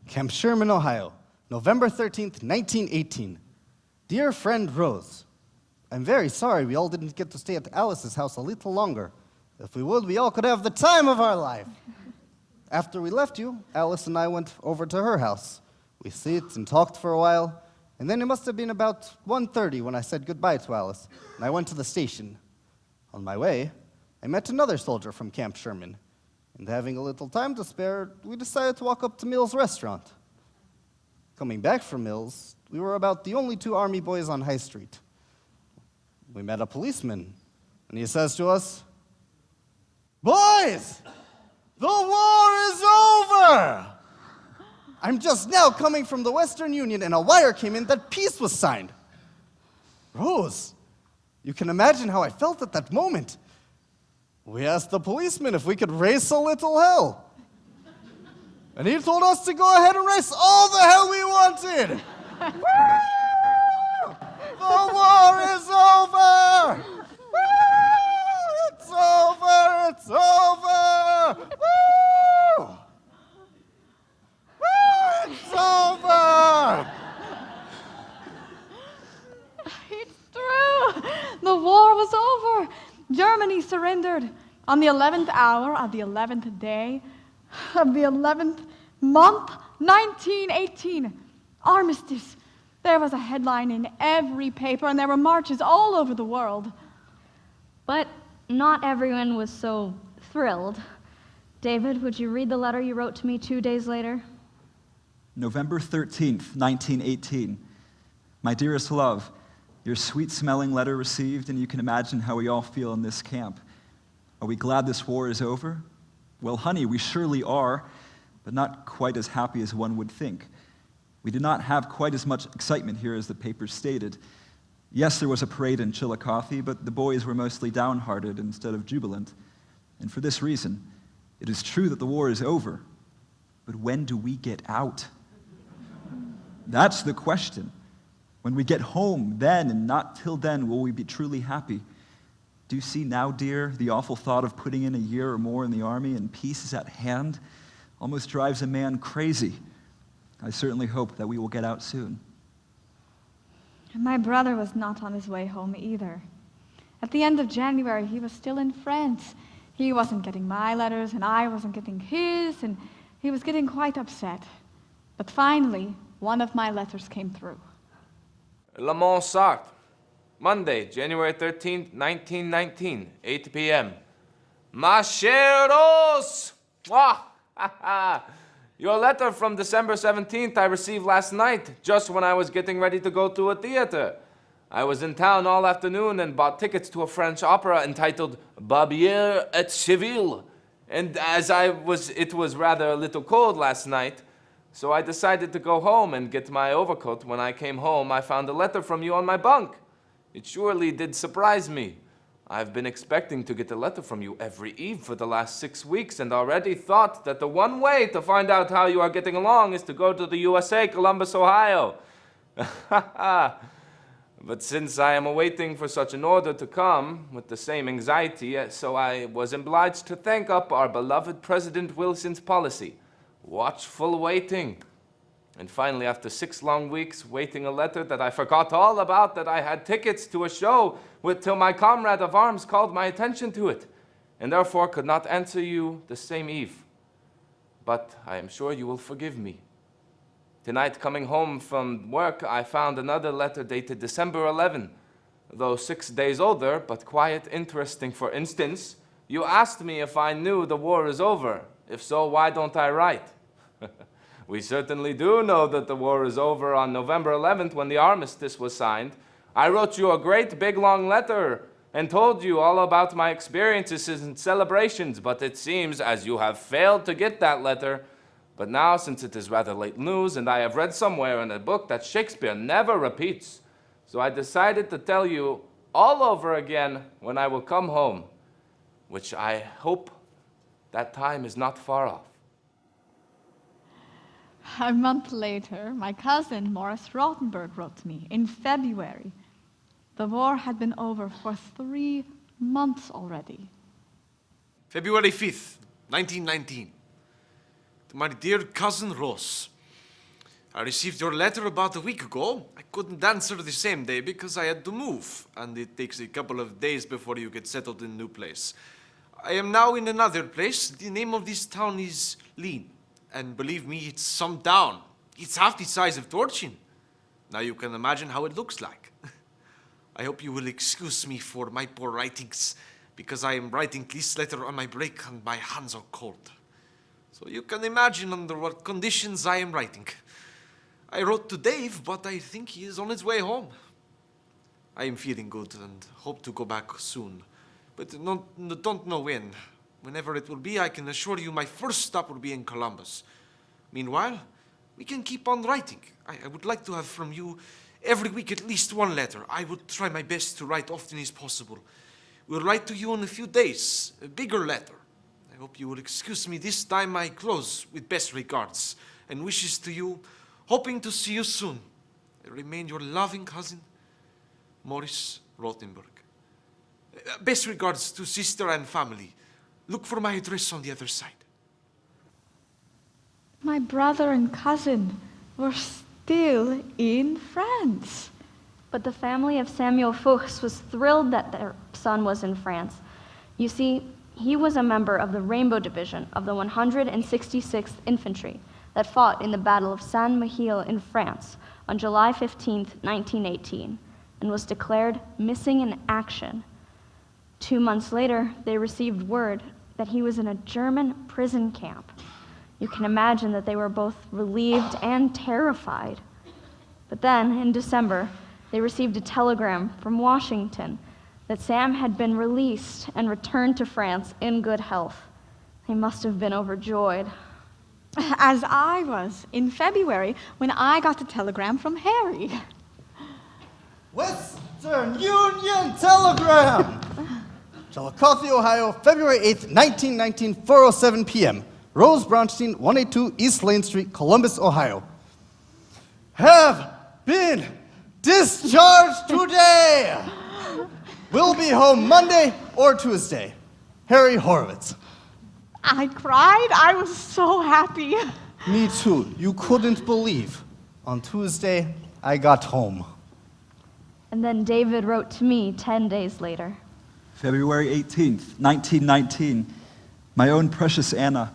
Camp Sherman, Ohio, November 13th, 1918. Dear friend Rose, I'm very sorry we all didn't get to stay at Alice's house a little longer. If we would, we all could have the time of our life. After we left you, Alice and I went over to her house. We sat and talked for a while, and then it must have been about 1:30 when I said goodbye to Alice, and I went to the station. On my way, I met another soldier from Camp Sherman, and having a little time to spare, we decided to walk up to Mills' restaurant. Coming back from Mills, we were about the only two Army boys on High Street. We met a policeman, and he says to us, "Boys, the war is over!" I'm just now coming from the Western Union, and a wire came in that peace was signed. Rose, you can imagine how I felt at that moment. We asked the policeman if we could race a little hell. And he told us to go ahead and race all the hell we wanted. The war is over! It's over! It's over! Woo! It's over! It's true. The war was over. Germany surrendered on the 11th hour of the 11th day of the 11th month, 1918. Armistice. There was a headline in every paper, and there were marches all over the world. But not everyone was so thrilled. David, would you read the letter you wrote to me 2 days later? November 13th, 1918. My dearest love, your sweet-smelling letter received, and you can imagine how we all feel in this camp. Are we glad this war is over? Well, honey, we surely are, but not quite as happy as one would think. We did not have quite as much excitement here as the papers stated. Yes, there was a parade in Chillicothe, but the boys were mostly downhearted instead of jubilant. And for this reason, it is true that the war is over, but when do we get out? That's the question. When we get home, then and not till then will we be truly happy. Do you see now, dear, the awful thought of putting in a year or more in the army and peace is at hand almost drives a man crazy. I certainly hope that we will get out soon. My brother was not on his way home either. At the end of January, he was still in France. He wasn't getting my letters, and I wasn't getting his, and he was getting quite upset. But finally, one of my letters came through. Le Mans Sartre, Monday, January 13th, 1919, 8 p.m. Ma chère Rose! Your letter from December 17th I received last night, just when I was getting ready to go to a theater. I was in town all afternoon and bought tickets to a French opera entitled Barbier et Séville. And it was rather a little cold last night, so I decided to go home and get my overcoat. When I came home, I found a letter from you on my bunk. It surely did surprise me. I've been expecting to get a letter from you every eve for the last 6 weeks, and already thought that the one way to find out how you are getting along is to go to the USA, Columbus, Ohio. But since I am awaiting for such an order to come with the same anxiety, so I was obliged to thank up our beloved President Wilson's policy, watchful waiting. And finally, after 6 long weeks waiting a letter that I forgot all about, that I had tickets to a show till my comrade of arms called my attention to it, and therefore could not answer you the same eve. But I am sure you will forgive me. Tonight, coming home from work, I found another letter dated December 11, though 6 days older, but quite interesting. For instance, you asked me if I knew the war is over. If so, why don't I write? We certainly do know that the war is over on November 11th when the armistice was signed. I wrote you a great big long letter and told you all about my experiences and celebrations, but it seems as you have failed to get that letter. But now, since it is rather late news, and I have read somewhere in a book that Shakespeare never repeats, so I decided to tell you all over again when I will come home, which I hope that time is not far off. A month later, my cousin Morris Rothenberg wrote to me in February. The war had been over for 3 months already. February 5th, 1919. To my dear cousin Rose, I received your letter about a week ago. I couldn't answer the same day because I had to move, and it takes a couple of days before you get settled in a new place. I am now in another place. The name of this town is Lean, and believe me, it's some town. It's half the size of Torchin. Now you can imagine how it looks like. I hope you will excuse me for my poor writings, because I am writing this letter on my break and my hands are cold. So you can imagine under what conditions I am writing. I wrote to Dave, but I think he is on his way home. I am feeling good and hope to go back soon, but don't know when. Whenever it will be, I can assure you my first stop will be in Columbus. Meanwhile, we can keep on writing. I would like to have from you every week at least one letter. I would try my best to write often as possible. We'll write to you in a few days, a bigger letter. I hope you will excuse me this time. I close with best regards and wishes to you, hoping to see you soon. I remain your loving cousin, Morris Rothenberg. Best regards to sister and family. Look for my address on the other side. My brother and cousin were still in France. But the family of Samuel Fuchs was thrilled that their son was in France. You see, he was a member of the Rainbow Division of the 166th Infantry that fought in the Battle of Saint-Mihiel in France on July 15, 1918, and was declared missing in action. 2 months later, they received word that he was in a German prison camp. You can imagine that they were both relieved and terrified. But then, in December, they received a telegram from Washington that Sam had been released and returned to France in good health. They must have been overjoyed. As I was in February when I got a telegram from Harry. Western Union Telegram! Chillicothe, Ohio, February 8th, 1919, 4:07 p.m. Rose Brownstein, 182 East Lane Street, Columbus, Ohio. Have been discharged today! Will be home Monday or Tuesday. Harry Horowitz. I cried. I was so happy. Me too. You couldn't believe. On Tuesday, I got home. And then David wrote to me 10 days later. February 18th, 1919. My own precious Anna,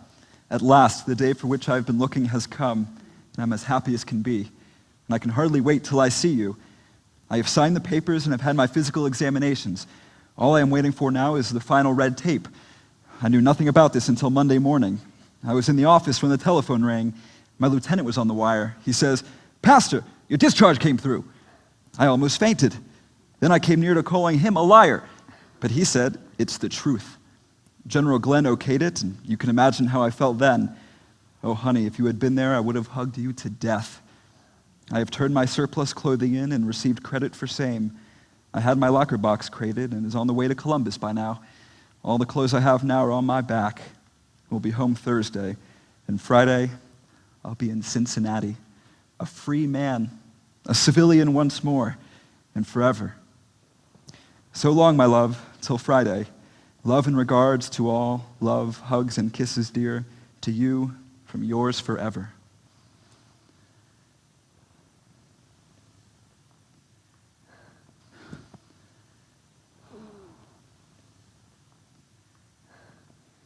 at last, the day for which I've been looking has come, and I'm as happy as can be. And I can hardly wait till I see you. I have signed the papers and have had my physical examinations. All I am waiting for now is the final red tape. I knew nothing about this until Monday morning. I was in the office when the telephone rang. My lieutenant was on the wire. He says, "Pastor, your discharge came through." I almost fainted. Then I came near to calling him a liar. But he said, "It's the truth." General Glenn okayed it, and you can imagine how I felt then. Oh, honey, if you had been there, I would have hugged you to death. I have turned my surplus clothing in and received credit for same. I had my locker box crated and is on the way to Columbus by now. All the clothes I have now are on my back. We'll be home Thursday, and Friday, I'll be in Cincinnati, a free man, a civilian once more, and forever. So long, my love, till Friday. Love and regards to all. Love, hugs, and kisses, dear, to you, from yours forever.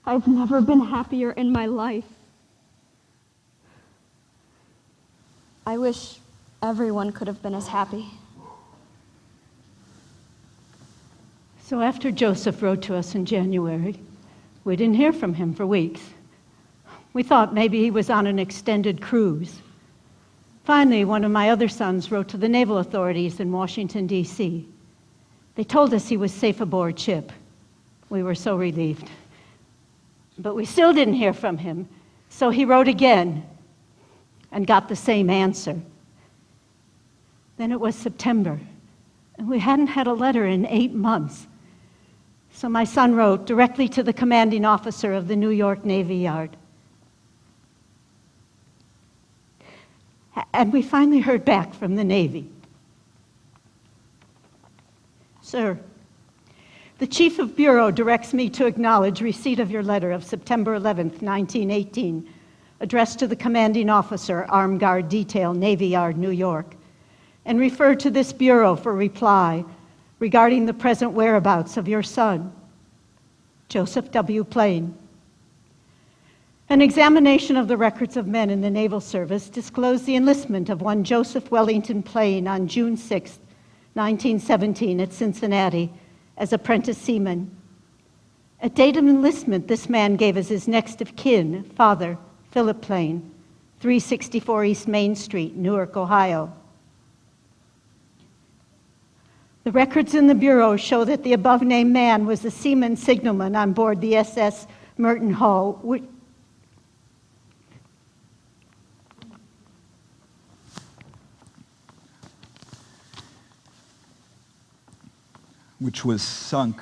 I've never been happier in my life. I wish everyone could have been as happy. So after Joseph wrote to us in January, we didn't hear from him for weeks. We thought maybe he was on an extended cruise. Finally, one of my other sons wrote to the naval authorities in Washington, D.C. They told us he was safe aboard ship. We were so relieved. But we still didn't hear from him, so he wrote again and got the same answer. Then it was September, and we hadn't had a letter in 8 months. So my son wrote directly to the commanding officer of the New York Navy Yard. And we finally heard back from the Navy. Sir, the Chief of Bureau directs me to acknowledge receipt of your letter of September 11th, 1918, addressed to the commanding officer, Armed Guard Detail, Navy Yard, New York, and referred to this bureau for reply regarding the present whereabouts of your son, Joseph W. Plain. An examination of the records of men in the Naval Service disclosed the enlistment of one Joseph Wellington Plain on June 6, 1917 at Cincinnati as apprentice seaman. At date of enlistment, this man gave as his next of kin, Father Philip Plain, 364 East Main Street, Newark, Ohio. The records in the Bureau show that the above-named man was the seaman signalman on board the SS Merton Hall, which was sunk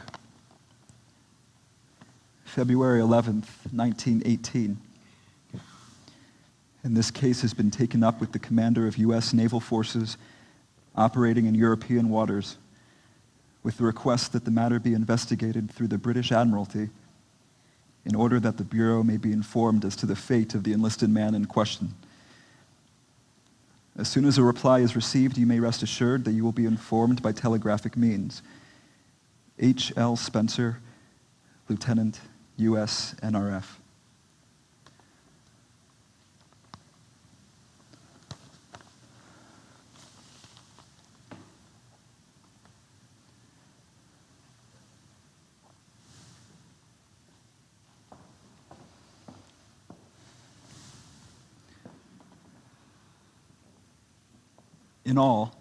February 11th, 1918. And this case has been taken up with the commander of U.S. naval forces operating in European waters, with the request that the matter be investigated through the British Admiralty in order that the Bureau may be informed as to the fate of the enlisted man in question. As soon as a reply is received, you may rest assured that you will be informed by telegraphic means. H. L. Spencer, Lieutenant, U.S. NRF. In all,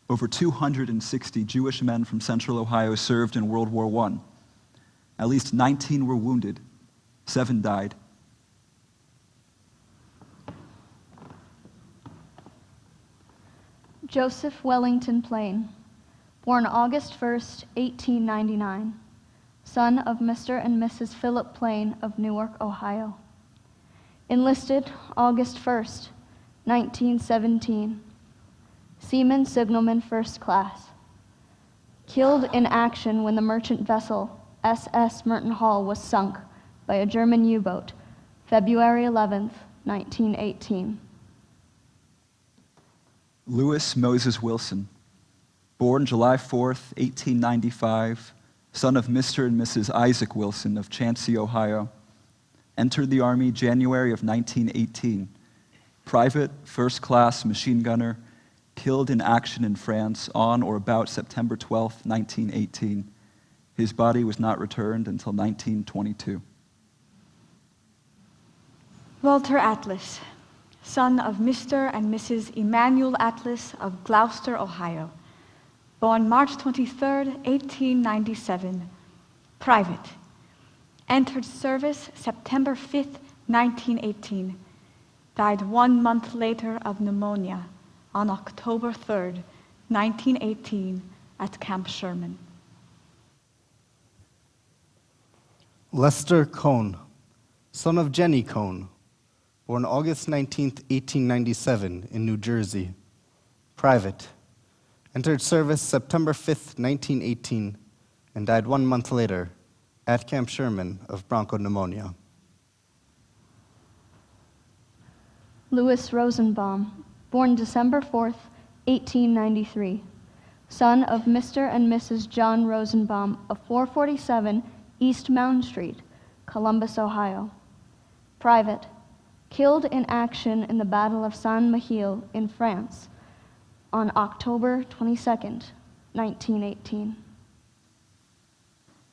over 260 Jewish men from Central Ohio served in World War I. At least 19 were wounded, 7 died. Joseph Wellington Plain, born August 1st, 1899, son of Mr. and Mrs. Philip Plain of Newark, Ohio. Enlisted August 1st, 1917. Seaman Signalman First Class. Killed in action when the merchant vessel SS Merton Hall was sunk by a German U-boat, February 11th, 1918. Lewis Moses Wilson, born July 4th, 1895, son of Mr. and Mrs. Isaac Wilson of Chauncey, Ohio, entered the Army January of 1918. Private, first-class machine gunner, killed in action in France on or about September 12, 1918. His body was not returned until 1922. Walter Atlas, son of Mr. and Mrs. Emanuel Atlas of Gloucester, Ohio, born March 23, 1897, private, entered service September 5, 1918, died 1 month later of pneumonia on October 3, 1918, at Camp Sherman. Lester Cohn, son of Jenny Cohn, born August 19, 1897, in New Jersey, private, entered service September 5, 1918, and died 1 month later at Camp Sherman of bronchopneumonia. Louis Rosenbaum, born December 4th, 1893, son of Mr. and Mrs. John Rosenbaum of 447 East Mound Street, Columbus, Ohio. Private, killed in action in the Battle of Saint-Mihiel in France on October 22nd, 1918.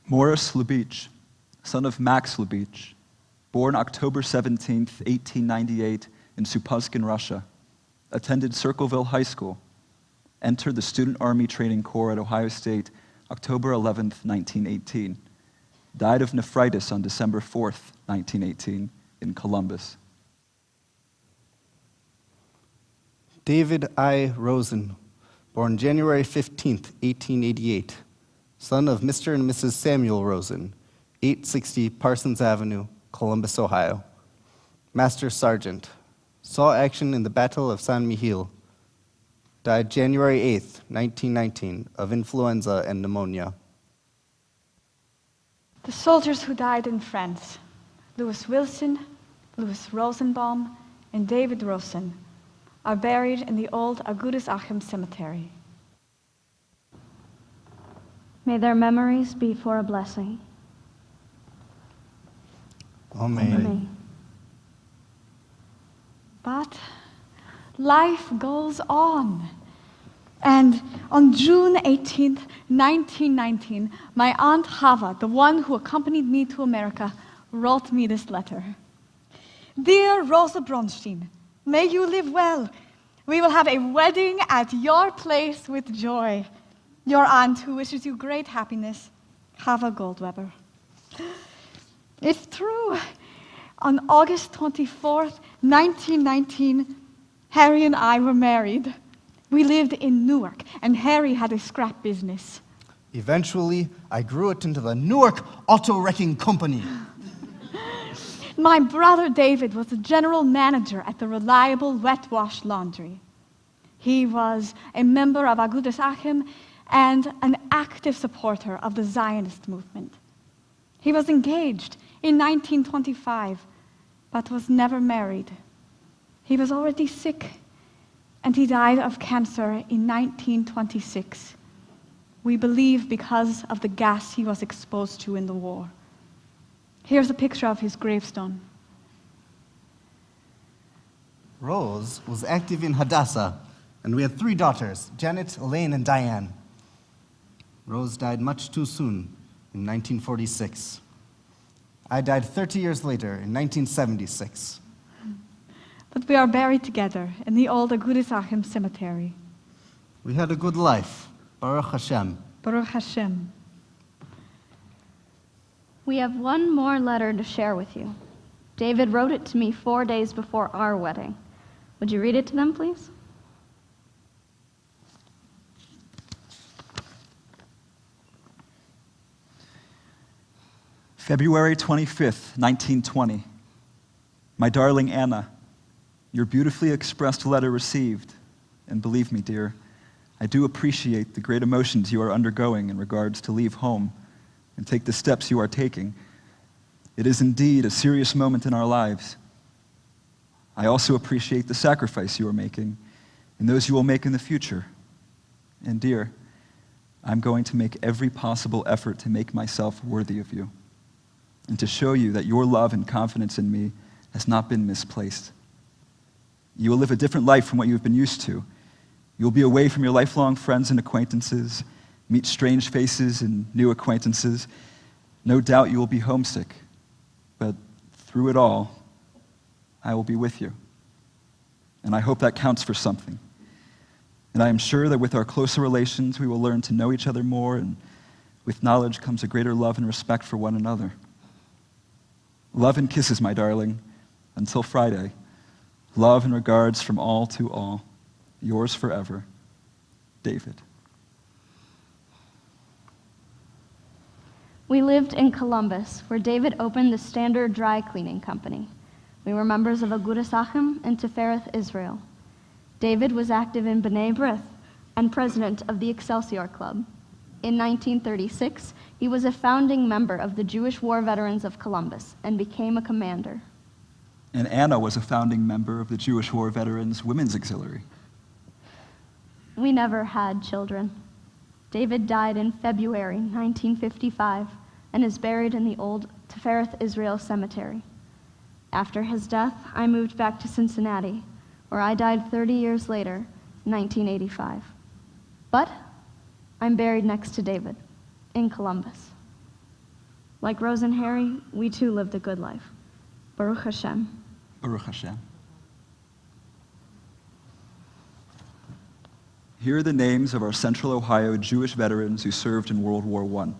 Morris Lubitsch, son of Max Lubitsch, born October 17, 1898, in Supuskin, Russia, attended Circleville High School, entered the Student Army Training Corps at Ohio State October 11, 1918, died of nephritis on December 4, 1918, in Columbus. David I. Rosen, born January 15, 1888, son of Mr. and Mrs. Samuel Rosen, 860 Parsons Avenue, Columbus, Ohio. Master Sergeant, saw action in the Battle of Saint-Mihiel, died January 8, 1919, of influenza and pneumonia. The soldiers who died in France: Louis Wilson, Louis Rosenbaum, and David Rosen are buried in the old Agudas Achim Cemetery. May their memories be for a blessing. Amen. Amen. But life goes on. And on June 18th, 1919, my Aunt Hava, the one who accompanied me to America, wrote me this letter. Dear Rosa Bronstein, may you live well. We will have a wedding at your place with joy. Your aunt, who wishes you great happiness, Hava Goldweber. It's true. On August 24th, 1919, Harry and I were married. We lived in Newark, and Harry had a scrap business. Eventually, I grew it into the Newark Auto Wrecking Company. My brother David was the general manager at the Reliable Wet Wash Laundry. He was a member of Agudas Achim and an active supporter of the Zionist movement. He was engaged in 1925, but was never married. He was already sick, and he died of cancer in 1926. We believe because of the gas he was exposed to in the war. Here's a picture of his gravestone. Rose was active in Hadassah, and we had 3 daughters, Janet, Elaine, and Diane. Rose died much too soon in 1946. I died 30 years later in 1976. But we are buried together in the old Agudas Achim Cemetery. We had a good life, Baruch Hashem. Baruch Hashem. We have one more letter to share with you. David wrote it to me 4 days before our wedding. Would you read it to them, please? February 25th, 1920. My darling Anna, your beautifully expressed letter received, and believe me, dear, I do appreciate the great emotions you are undergoing in regards to leave home and take the steps you are taking. It is indeed a serious moment in our lives. I also appreciate the sacrifice you are making and those you will make in the future. And dear, I'm going to make every possible effort to make myself worthy of you and to show you that your love and confidence in me has not been misplaced. You will live a different life from what you've been used to. You'll be away from your lifelong friends and acquaintances, meet strange faces and new acquaintances. No doubt you will be homesick, but through it all, I will be with you. And I hope that counts for something. And I am sure that with our closer relations, we will learn to know each other more, and with knowledge comes a greater love and respect for one another. Love and kisses, my darling. Until Friday, love and regards from all to all. Yours forever, David. We lived in Columbus, where David opened the Standard Dry Cleaning Company. We were members of Agudas Achim and Tifereth Israel. David was active in B'nai B'rith and president of the Excelsior Club. In 1936, he was a founding member of the Jewish War Veterans of Columbus and became a commander. And Anna was a founding member of the Jewish War Veterans Women's Auxiliary. We never had children. David died in February 1955 and is buried in the old Tifereth Israel Cemetery. After his death, I moved back to Cincinnati, where I died 30 years later, in 1985. But I'm buried next to David, in Columbus. Like Rose and Harry, we too lived a good life. Baruch Hashem. Baruch Hashem. Here are the names of our Central Ohio Jewish veterans who served in World War I.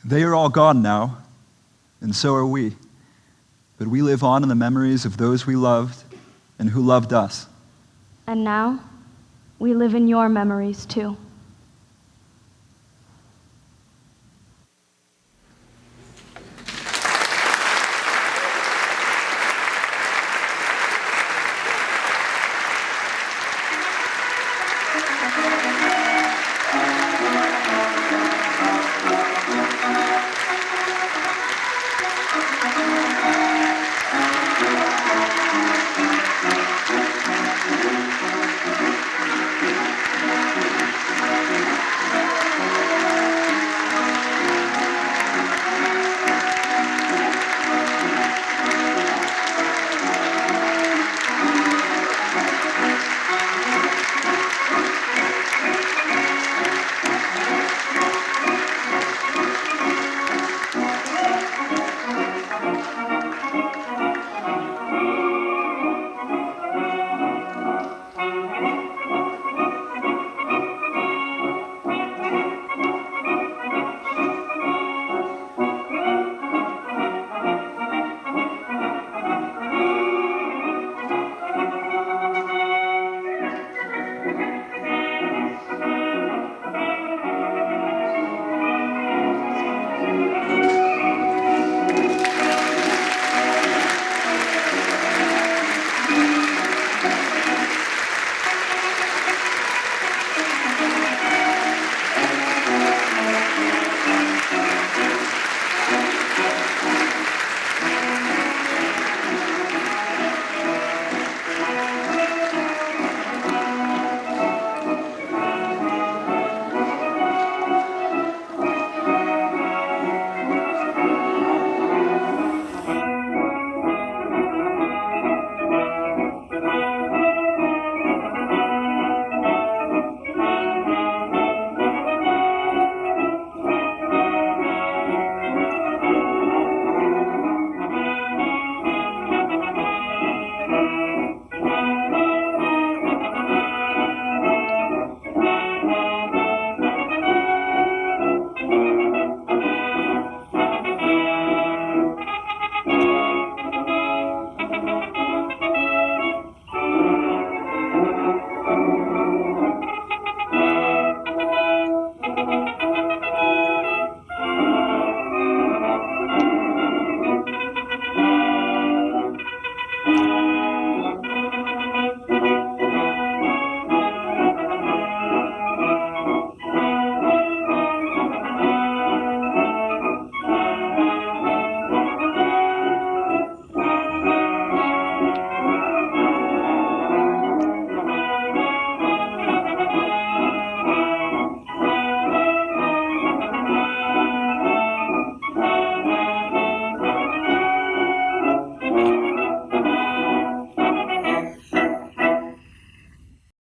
They are all gone now, and so are we. But we live on in the memories of those we loved and who loved us. And now, we live in your memories too. Thank you.